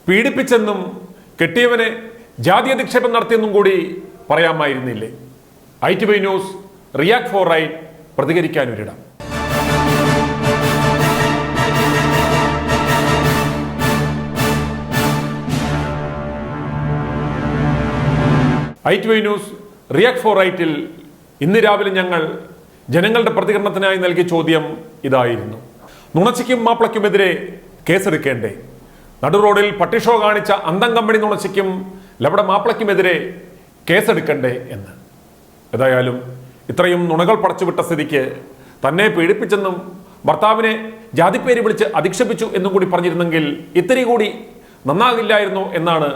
പീഡിപ്പിച്ചെന്നും കെട്ടിയവനെ ജാതി അധിക്ഷേപം നടത്തിയെന്നും കൂടി പറയാമായിരുന്നില്ലേ? ITV news react for right പ്രതികരിക്കാനൊരിടം. ITV ന്യൂസ് റിയാക്ട് ഫോർ റൈറ്റിൽ ഇന്ന് രാവിലെ ഞങ്ങൾ ജനങ്ങളുടെ പ്രതികരണത്തിനായി നൽകിയ ചോദ്യം ഇതായിരുന്നു: നുണച്ചിക്കും മാപ്പിളയ്ക്കുമെതിരെ കേസെടുക്കേണ്ടേ? നടുറോഡിൽ പട്ടിഷോ കാണിച്ച അന്തം കമ്പനി നുണച്ചിക്കും ലവിടെ മാപ്പിളയ്ക്കുമെതിരെ കേസെടുക്കണ്ടേ എന്ന്. ഏതായാലും ഇത്രയും നുണകൾ പടച്ചുവിട്ട സ്ഥിതിക്ക് തന്നെ പീഡിപ്പിച്ചെന്നും ഭർത്താവിനെ ജാതിപ്പേര് വിളിച്ച് അധിക്ഷേപിച്ചു എന്നും കൂടി പറഞ്ഞിരുന്നെങ്കിൽ ഇത്തിരി കൂടി നന്നാകില്ലായിരുന്നു എന്നാണ്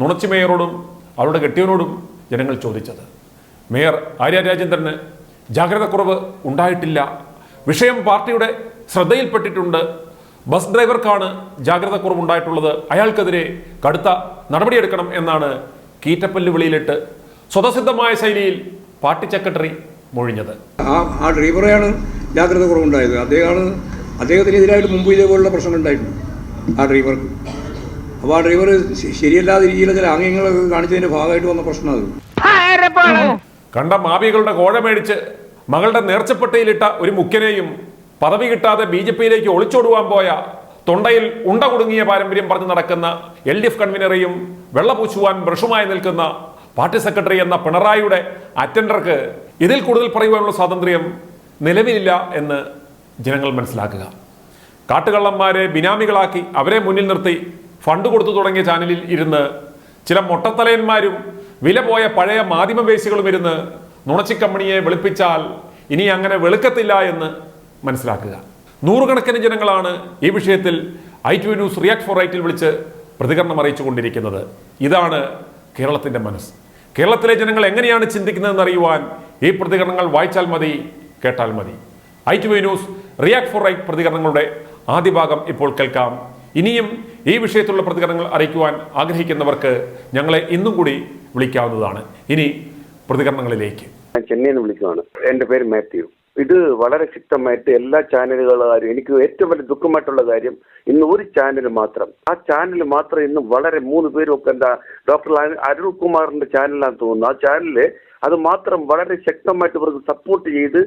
നുണച്ചി മേയറോടും അവരുടെ കെട്ടിയവനോടും ജനങ്ങൾ ചോദിച്ചത്. മേയർ ആര്യ രാജേന്ദ്രന് ജാഗ്രതക്കുറവ് ഉണ്ടായിട്ടില്ല. വിഷയം പാർട്ടിയുടെ ശ്രദ്ധയിൽപ്പെട്ടിട്ടുണ്ട്. ബസ് ഡ്രൈവർക്കാണ് ജാഗ്രതക്കുറവുണ്ടായിട്ടുള്ളത്. അയാൾക്കെതിരെ കടുത്ത നടപടിയെടുക്കണം എന്നാണ് കീറ്റപ്പല്ല് വിളിയിലിട്ട് സ്വതസിദ്ധമായ ശൈലിയിൽ പാർട്ടി സെക്രട്ടറി മൊഴിഞ്ഞത്. ആ ഡ്രൈവറെയാണ് ജാഗ്രത കുറവുണ്ടായത്. അദ്ദേഹത്തിനെതിരായിട്ട് മുമ്പ് ഇതേപോലുള്ള പ്രശ്നങ്ങൾ ഉണ്ടായിരുന്നു ആ ഡ്രൈവർക്ക്. അപ്പോൾ ആ ഡ്രൈവർ ശരിയല്ലാത്ത രീതിയിലെ ചില ആംഗ്യങ്ങളൊക്കെ കാണിച്ചതിന്റെ ഭാഗമായിട്ട് വന്ന പ്രശ്നം അത്. കണ്ട മാപികളുടെ കോഴ മേടിച്ച് മകളുടെ നേർച്ചപ്പെട്ടിയിലിട്ട ഒരു മുഖ്യനെയും പദവി കിട്ടാതെ BJPയിലേക്ക് ഒളിച്ചോടുവാൻ പോയ തൊണ്ടയിൽ ഉണ്ട കുടുങ്ങിയ പാരമ്പര്യം പറഞ്ഞു നടക്കുന്ന LDF കൺവീനറെയും വെള്ളപൂശുവാൻ ബ്രഷുമായി നിൽക്കുന്ന പാർട്ടി സെക്രട്ടറി എന്ന പിണറായിയുടെ അറ്റൻഡർക്ക് ഇതിൽ കൂടുതൽ പറയുവാനുള്ള സ്വാതന്ത്ര്യം നിലവിലില്ല എന്ന് ജനങ്ങൾ മനസ്സിലാക്കുക. കാട്ടുകള്ളന്മാരെ ബിനാമികളാക്കി അവരെ മുന്നിൽ നിർത്തി ഫണ്ട് കൊടുത്തു തുടങ്ങിയ ചാനലിൽ ഇരുന്ന് ചില മൊട്ടത്തലയന്മാരും വില പോയ പഴയ മാധ്യമവേശികളും ഇരുന്ന് നുണച്ചിക്കമ്പണിയെ വെളുപ്പിച്ചാൽ ഇനി അങ്ങനെ വെളുക്കത്തില്ല എന്ന് മനസ്സിലാക്കുക. നൂറുകണക്കിന് ജനങ്ങളാണ് ഈ വിഷയത്തിൽ ITV ന്യൂസ് റിയാക്ട് ഫോർ റൈറ്റിൽ വിളിച്ച് പ്രതികരണം അറിയിച്ചു കൊണ്ടിരിക്കുന്നത്. ഇതാണ് കേരളത്തിന്റെ മനസ്സ്. കേരളത്തിലെ ജനങ്ങൾ എങ്ങനെയാണ് ചിന്തിക്കുന്നതെന്ന് അറിയുവാൻ ഈ പ്രതികരണങ്ങൾ വായിച്ചാൽ മതി, കേട്ടാൽ മതി. ITV news react for right പ്രതികരണങ്ങളുടെ ആദ്യ ഭാഗം ഇപ്പോൾ കേൾക്കാം. ഇനിയും ഈ വിഷയത്തിലുള്ള പ്രതികരണങ്ങൾ അറിയിക്കുവാൻ ആഗ്രഹിക്കുന്നവർക്ക് ഞങ്ങളെ ഇന്നും കൂടി വിളിക്കാവുന്നതാണ്. ഇനി പ്രതികരണങ്ങളിലേക്ക്. ഞാൻ ചെന്നൈയിൽ നിന്ന് വിളിക്കുകയാണ്. എൻ്റെ പേര് മാത്യു. ഇത് വളരെ ശക്തമായിട്ട് എല്ലാ ചാനലുകാരും, എനിക്ക് ഏറ്റവും വലിയ ദുഃഖമായിട്ടുള്ള കാര്യം ഇന്ന് ഒരു ചാനൽ മാത്രം, ആ ചാനൽ മാത്രം ഇന്ന് വളരെ 3 പേരും ഒക്കെ എന്താ ഡോക്ടർ അരുൺകുമാറിന്റെ ചാനലാണെന്ന് തോന്നുന്നു. ആ ചാനലില് അത് മാത്രം വളരെ ശക്തമായിട്ട് ഇവർക്ക് സപ്പോർട്ട് ചെയ്ത്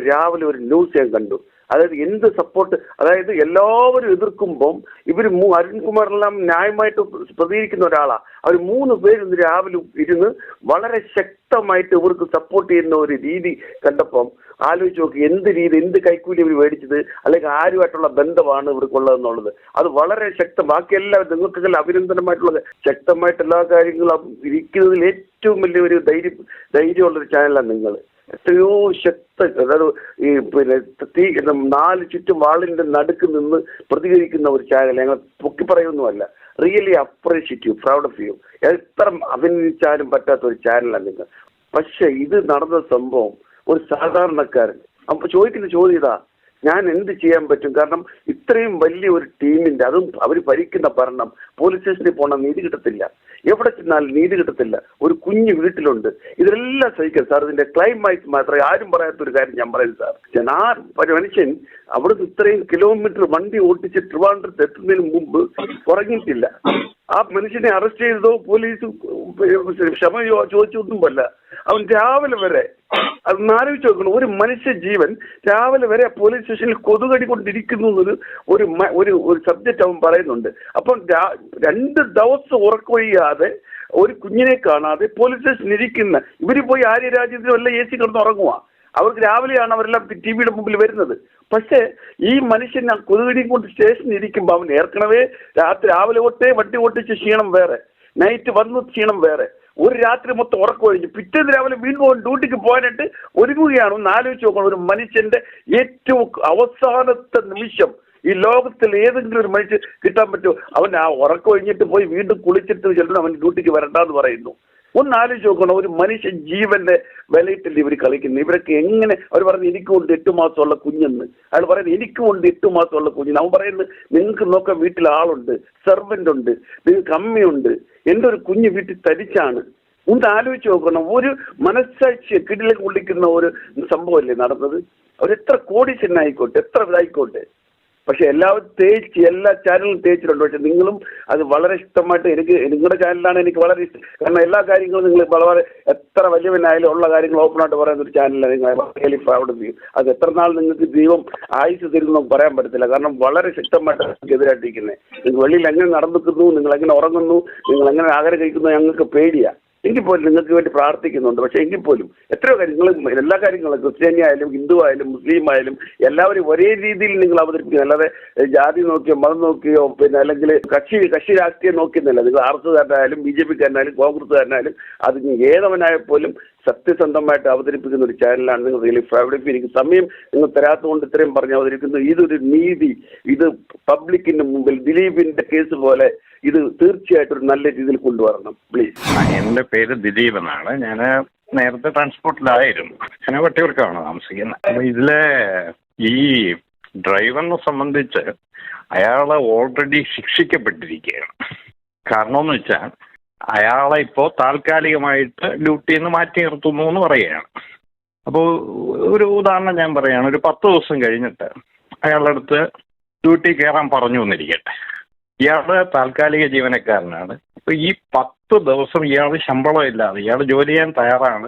രാവിലെ ഒരു ന്യൂസ് ഞാൻ കണ്ടു. അതായത് എന്ത് സപ്പോർട്ട്, അതായത് എല്ലാവരും എതിർക്കുമ്പം ഇവർ അരുൺകുമാറെല്ലാം ന്യായമായിട്ട് പ്രതികരിക്കുന്ന ഒരാളാണ്. അവർ 3 പേര് ഇന്ന് രാവിലെ ഇരുന്ന് വളരെ ശക്തമായിട്ട് ഇവർക്ക് സപ്പോർട്ട് ചെയ്യുന്ന ഒരു രീതി കണ്ടപ്പം ആലോചിച്ച് നോക്കി, എന്ത് രീതി, എന്ത് കൈക്കൂലി ഇവർ മേടിച്ചത്, അല്ലെങ്കിൽ ആരുമായിട്ടുള്ള ബന്ധമാണ് ഇവർക്കുള്ളതെന്നുള്ളത്. അത് വളരെ ശക്തം. ബാക്കി എല്ലാവരും നിങ്ങൾക്കെല്ലാം അഭിനന്ദനമായിട്ടുള്ള ശക്തമായിട്ട് എല്ലാ കാര്യങ്ങളും ഇരിക്കുന്നതിൽ ഏറ്റവും വലിയ ഒരു ധൈര്യമുള്ളൊരു ചാനലാണ് നിങ്ങൾ. എത്രയോ അതായത് ഈ 4 ചുറ്റും വാളിന്റെ നടുക്ക് നിന്ന് പ്രതികരിക്കുന്ന ഒരു ചാനൽ. ഞങ്ങൾ പൊക്കി പറയുന്നതല്ല, really appreciative, proud of you. എത്ര അഭിനന്ദിച്ചാലും പറ്റാത്ത ഒരു ചാനലാണ് നിങ്ങൾ. പക്ഷെ ഇത് നടന്ന സംഭവം ഒരു സാധാരണക്കാരൻ അപ്പൊ ചോദിക്കുന്ന ചോദ്യം ഇതാ, ഞാൻ എന്ത് ചെയ്യാൻ പറ്റും? കാരണം ഇത്രയും വലിയ ഒരു ടീമിന്റെ, അതും അവർ ഭരിക്കുന്ന ഭരണം, പോലീസ് സ്റ്റേഷനിൽ പോകണം, നീതി കിട്ടത്തില്ല. എവിടെ ചെന്നാലും നീതി കിട്ടത്തില്ല. ഒരു കുഞ്ഞു വീട്ടിലുണ്ട്. ഇതെല്ലാം സഹിക്കാം സാർ. ഇതിന്റെ ക്ലൈമാക്സ് മാത്രമേ ആരും പറയാത്തൊരു കാര്യം ഞാൻ പറയുന്നത് സാർ. ആ മനുഷ്യൻ അവിടുന്ന് ഇത്രയും കിലോമീറ്റർ വണ്ടി ഓട്ടിച്ച് ട്രിവാൻഡ്രത്ത് എത്തുന്നതിന് മുമ്പ് ഉറങ്ങിയിട്ടില്ല. ആ മനുഷ്യനെ അറസ്റ്റ് ചെയ്തതോ പോലീസ് ക്ഷമ ചോദിച്ചൊന്നുമല്ല. അവൻ രാവിലെ വരെ, അത് ആലോചിച്ച് നോക്കണം, ഒരു മനുഷ്യ ജീവൻ രാവിലെ വരെ പോലീസ് സ്റ്റേഷനിൽ കൊതുകടി കൊണ്ടിരിക്കുന്നു ഒരു സബ്ജക്റ്റ് അവൻ പറയുന്നുണ്ട്. അപ്പം 2 ദിവസം ഉറക്കൊഴിയാതെ ഒരു കുഞ്ഞിനെ കാണാതെ പോലീസ് സ്റ്റേഷനിൽ ഇരിക്കുന്ന ഇവര് പോയി ആര്യ രാജ്യത്തിനും എല്ലാം AC കിടന്ന് ഉറങ്ങുക. അവർക്ക് രാവിലെയാണ് അവരെല്ലാം ടിവിയുടെ മുമ്പിൽ വരുന്നത്. പക്ഷേ ഈ മനുഷ്യൻ കൊതുകടി കൊണ്ട് സ്റ്റേഷനിൽ ഇരിക്കുമ്പോൾ അവൻ ഏർക്കണവേ രാവിലെ തൊട്ടേ വണ്ടി ഓട്ടിച്ച് ക്ഷീണം വേറെ, നൈറ്റ് വന്നു ക്ഷീണം വേറെ, ഒരു രാത്രി മൊത്തം ഉറക്കം ഒഴിഞ്ഞു പിറ്റേന്ന് രാവിലെ വീണ്ടും ഡ്യൂട്ടിക്ക് പോകാനായിട്ട് ഒരുങ്ങുകയാണ്. ഒന്ന് ആലോചിച്ച് നോക്കണം, ഒരു മനുഷ്യന്റെ ഏറ്റവും അവസാനത്തെ നിമിഷം ഈ ലോകത്തിൽ ഏതെങ്കിലും ഒരു മനുഷ്യൻ കിട്ടാൻ പറ്റുമോ? അവൻ ആ ഉറക്കം ഒഴിഞ്ഞിട്ട് പോയി വീണ്ടും കുളിച്ചിട്ട് ചിലപ്പോൾ അവൻ ഡ്യൂട്ടിക്ക് വരണ്ടെന്ന് പറയുന്നു. ഒന്ന് ആലോചിച്ച് നോക്കണം, ഒരു മനുഷ്യ ജീവന്റെ വിലയിട്ടില്ല ഇവർ കളിക്കുന്നത്. ഇവരൊക്കെ എങ്ങനെ, അവർ പറയുന്നത് എനിക്കുണ്ട് 8 മാസമുള്ള കുഞ്ഞെന്ന്, അയാൾ പറയുന്നത് എനിക്കുമുണ്ട് 8 മാസമുള്ള കുഞ്ഞെന്ന്. അവൻ പറയുന്നത് നിങ്ങൾക്ക് നോക്കാൻ വീട്ടിൽ ആളുണ്ട്, സെർവൻ്റ് ഉണ്ട്, നിങ്ങൾക്ക് അമ്മയുണ്ട്, എൻ്റെ ഒരു കുഞ്ഞ് വീട്ടിൽ തരിച്ചാണ്. ഒന്ന് ആലോചിച്ച് നോക്കണം, ഒരു മനസ്സാക്ഷിയെ കിടിലേക്ക് കൊള്ളിക്കുന്ന ഒരു സംഭവമല്ലേ നടന്നത്. അവരെത്ര കോടീശ്വരനായിക്കോട്ടെ, എത്ര ഇതായിക്കോട്ടെ, പക്ഷെ എല്ലാവരും തേച്ച് എല്ലാ ചാനലും തേച്ചിട്ടുണ്ട്. പക്ഷെ നിങ്ങളും അത് വളരെ ഇഷ്ടമായിട്ട് എനിക്ക് നിങ്ങളുടെ ചാനലാണ് എനിക്ക് വളരെ ഇഷ്ടം. കാരണം എല്ലാ കാര്യങ്ങളും നിങ്ങൾ വളരെ എത്ര വലിയവനായാലും ഉള്ള കാര്യങ്ങൾ ഓപ്പണായിട്ട് പറയുന്ന ഒരു ചാനലാണ് നിങ്ങൾ അവിടെ ചെയ്യും. അത് എത്ര നാൾ നിങ്ങൾക്ക് ദൈവം ആയുസ് തരുമെന്ന് പറയാൻ പറ്റത്തില്ല. കാരണം വളരെ ശക്തമായിട്ട് എതിരായിട്ടിരിക്കുന്നത്. നിങ്ങൾ വെളിയിൽ എങ്ങനെ നടന്നിക്കുന്നു, നിങ്ങൾ എങ്ങനെ ഉറങ്ങുന്നു, നിങ്ങൾ എങ്ങനെ ആഹാരം കഴിക്കുന്നു, ഞങ്ങൾക്ക് പേടിയാണ്. എങ്കിൽ പോലും നിങ്ങൾക്ക് വേണ്ടി പ്രാർത്ഥിക്കുന്നുണ്ട്. പക്ഷെ എങ്കിൽ പോലും എത്രയോ കാര്യങ്ങൾ എല്ലാ കാര്യങ്ങളും ക്രിസ്ത്യാനി ആയാലും ഹിന്ദു ആയാലും മുസ്ലിം ആയാലും എല്ലാവരും ഒരേ രീതിയിൽ നിങ്ങൾ അവതരിപ്പിക്കുന്നു. അല്ലാതെ ജാതി നോക്കിയോ മതം നോക്കിയോ പിന്നെ അല്ലെങ്കിൽ കക്ഷി രാഷ്ട്രീയം നോക്കിയെന്നല്ല. നിങ്ങൾ RSകാരനായാലും BJPക്കാരനായാലും കോൺഗ്രസ്സുകാരനായാലും അത് ഏതവനായ പോലും സത്യസന്ധമായിട്ട് അവതരിപ്പിക്കുന്ന ഒരു ചാനലാണ് നിങ്ങൾ റിലീഫ്. അവിടെ എനിക്ക് സമയം നിങ്ങൾ തരാത്തതുകൊണ്ട് ഇത്രയും പറഞ്ഞ് അവതരിക്കുന്നു. ഇതൊരു നീതി, ഇത് പബ്ലിക്കിന്റെ മുമ്പിൽ ദിലീപിന്റെ കേസ് പോലെ ഇത് തീർച്ചയായിട്ടും ഒരു നല്ല രീതിയിൽ കൊണ്ടുവരണം പ്ലീസ്. എൻ്റെ പേര് ദിലീപ് എന്നാണ്. ഞാൻ നേരത്തെ ട്രാൻസ്പോർട്ടിലായിരുന്നു. ഞാൻ വട്ടിയൂർക്കാണ് താമസിക്കുന്നത്. അപ്പൊ ഇതിലെ ഈ ഡ്രൈവറിനെ സംബന്ധിച്ച് അയാൾ ഓൾറെഡി ശിക്ഷിക്കപ്പെട്ടിരിക്കുകയാണ്. കാരണമെന്ന് വെച്ചാൽ അയാളെ ഇപ്പോൾ താൽക്കാലികമായിട്ട് ഡ്യൂട്ടിയിൽ നിന്ന് മാറ്റി നിർത്തുന്നു എന്ന് പറയുകയാണ്. അപ്പോൾ ഒരു ഉദാഹരണം ഞാൻ പറയുകയാണ്. ഒരു 10 ദിവസം കഴിഞ്ഞിട്ട് അയാളുടെ അടുത്ത് ഡ്യൂട്ടി കയറാൻ പറഞ്ഞു എന്നിരിക്കട്ടെ. ഇയാളുടെ താൽക്കാലിക ജീവനക്കാരനാണ്. അപ്പോൾ ഈ 10 ദിവസം ഇയാൾ ശമ്പളം ഇല്ലാതെ ഇയാൾ ജോലി ചെയ്യാൻ തയ്യാറാണ്,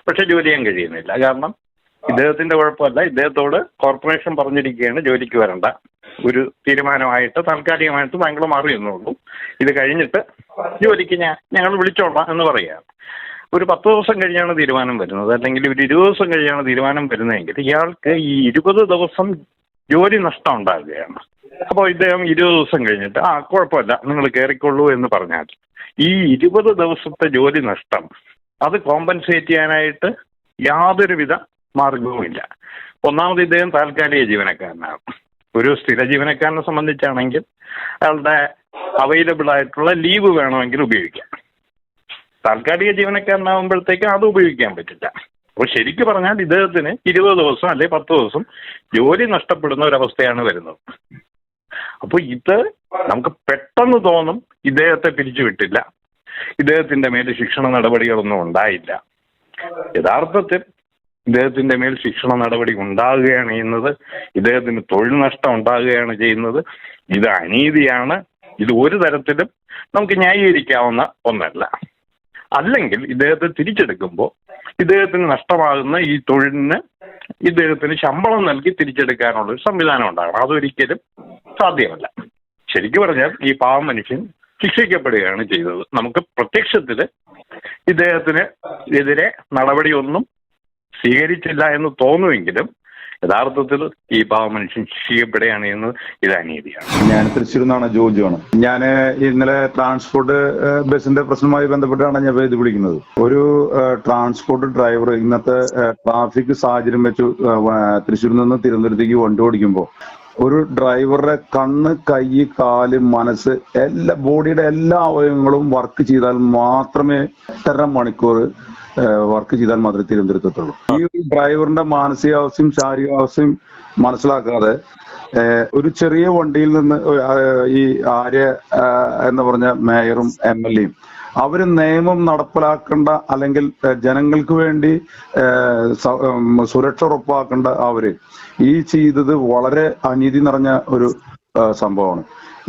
പക്ഷെ ജോലി ചെയ്യാൻ കഴിയുന്നില്ല. കാരണം ഇദ്ദേഹത്തിന്റെ കുഴപ്പമല്ല, ഇദ്ദേഹത്തോട് കോർപ്പറേഷൻ പറഞ്ഞിരിക്കുകയാണ് ജോലിക്ക് വരണ്ട, ഒരു തീരുമാനമായിട്ട് താൽക്കാലികമായിട്ട് താങ്കൾ മാറിയെന്നുള്ളൂ, ഇത് കഴിഞ്ഞിട്ട് ജോലിക്ക് ഞങ്ങൾ വിളിച്ചോളാം എന്ന് പറയുകയാണ്. ഒരു 10 ദിവസം കഴിഞ്ഞാണ് തീരുമാനം വരുന്നത്, അല്ലെങ്കിൽ ഒരു 20 ദിവസം കഴിഞ്ഞാണ് തീരുമാനം വരുന്നതെങ്കിൽ ഇയാൾക്ക് ഈ 20 ദിവസം ജോലി നഷ്ടം ഉണ്ടാകുകയാണ്. അപ്പോൾ ഇദ്ദേഹം 20 ദിവസം കഴിഞ്ഞിട്ട് കുഴപ്പമില്ല നിങ്ങൾ കയറിക്കൊള്ളൂ എന്ന് പറഞ്ഞാൽ ഈ 20 ദിവസത്തെ ജോലി നഷ്ടം അത് കോമ്പൻസേറ്റ് ചെയ്യാനായിട്ട് യാതൊരുവിധ മാർഗവുമില്ല. ഒന്നാമത് ഇദ്ദേഹം താൽക്കാലിക ജീവനക്കാരനാണ്. ഒരു സ്ഥിര ജീവനക്കാരനെ സംബന്ധിച്ചാണെങ്കിൽ അയാളുടെ അവൈലബിൾ ആയിട്ടുള്ള ലീവ് വേണമെങ്കിൽ ഉപയോഗിക്കാം. താൽക്കാലിക ജീവനക്കാരനാകുമ്പോഴത്തേക്കും അത് ഉപയോഗിക്കാൻ പറ്റില്ല. അപ്പോൾ ശരിക്കും പറഞ്ഞാൽ ഇദ്ദേഹത്തിന് 20 ദിവസം അല്ലെങ്കിൽ 10 ദിവസം ജോലി നഷ്ടപ്പെടുന്ന ഒരവസ്ഥയാണ് വരുന്നത്. അപ്പോൾ ഇത് നമുക്ക് പെട്ടെന്ന് തോന്നും ഇദ്ദേഹത്തെ പിരിച്ചുവിട്ടില്ല, ഇദ്ദേഹത്തിന്റെ മേൽ ശിക്ഷണ നടപടികളൊന്നും ഉണ്ടായില്ല. യഥാർത്ഥത്തിൽ ഇദ്ദേഹത്തിന്റെ മേൽ ശിക്ഷണ നടപടി ഉണ്ടാകുകയാണ് ചെയ്യുന്നത്, ഇദ്ദേഹത്തിന് തൊഴിൽ നഷ്ടം ഉണ്ടാകുകയാണ് ചെയ്യുന്നത്. ഇത് അനീതിയാണ്. ഇത് ഒരു തരത്തിലും നമുക്ക് ന്യായീകരിക്കാവുന്ന ഒന്നല്ല. അല്ലെങ്കിൽ ഇദ്ദേഹത്തെ തിരിച്ചെടുക്കുമ്പോൾ ഇദ്ദേഹത്തിന് നഷ്ടമാകുന്ന ഈ തൊഴിലിന് ഇദ്ദേഹത്തിന് ശമ്പളം നൽകി തിരിച്ചെടുക്കാനുള്ള ഒരു സംവിധാനം ഉണ്ടാകണം. അതൊരിക്കലും സാധ്യമല്ല. ശരിക്കും പറഞ്ഞാൽ ഈ പാവം മനുഷ്യൻ ശിക്ഷിക്കപ്പെടുകയാണ് ചെയ്തത്. നമുക്ക് പ്രത്യക്ഷത്തിൽ ഇദ്ദേഹത്തിന് എതിരെ നടപടിയൊന്നും സ്വീകരിച്ചില്ല എന്ന് തോന്നുമെങ്കിലും യഥാർത്ഥത്തിൽ ഈ പാവ മനുഷ്യൻ ശിക്ഷിക്കപ്പെടുകയാണ് ചെയ്യുന്നത്. ഇത് അനീതിയാണ്. ഞാൻ തൃശ്ശൂരിൽ നിന്നാണ്, ജോർജാണ്. ഞാൻ ഇന്നലെ ട്രാൻസ്പോർട്ട് ബസിന്റെ പ്രശ്നവുമായി ബന്ധപ്പെട്ടാണ് ഞാൻ ഇത് വിളിക്കുന്നത്. ഒരു ട്രാൻസ്പോർട്ട് ഡ്രൈവർ ഇന്നത്തെ ട്രാഫിക് സാഹചര്യം വെച്ച് തൃശ്ശൂരിൽ നിന്ന് തിരുവനന്തപുരത്തേക്ക് വണ്ടി ഓടിക്കുമ്പോൾ ഒരു ഡ്രൈവറുടെ കണ്ണ്, കൈ, കാല്, മനസ്സ്, ബോഡിയുടെ എല്ലാ അവയവങ്ങളും വർക്ക് ചെയ്താൽ മാത്രമേ 8.5 മണിക്കൂർ വർക്ക് ചെയ്താൽ മാത്രമേ തിരുവനന്തപുരത്തെത്തുള്ളൂ. ഈ ഡ്രൈവറിന്റെ മാനസികാവസ്ഥയും ശാരീരികാവസ്ഥയും മനസ്സിലാക്കാതെ ഒരു ചെറിയ വണ്ടിയിൽ നിന്ന് ഈ ആര്യ എന്ന് പറഞ്ഞ മേയറും MLA യും അവര് നിയമം നടപ്പിലാക്കേണ്ട അല്ലെങ്കിൽ ജനങ്ങൾക്ക് വേണ്ടി സുരക്ഷ ഉറപ്പാക്കേണ്ട അവര് ഈ ചെയ്തത് വളരെ അനീതി നിറഞ്ഞ ഒരു സംഭവമാണ്.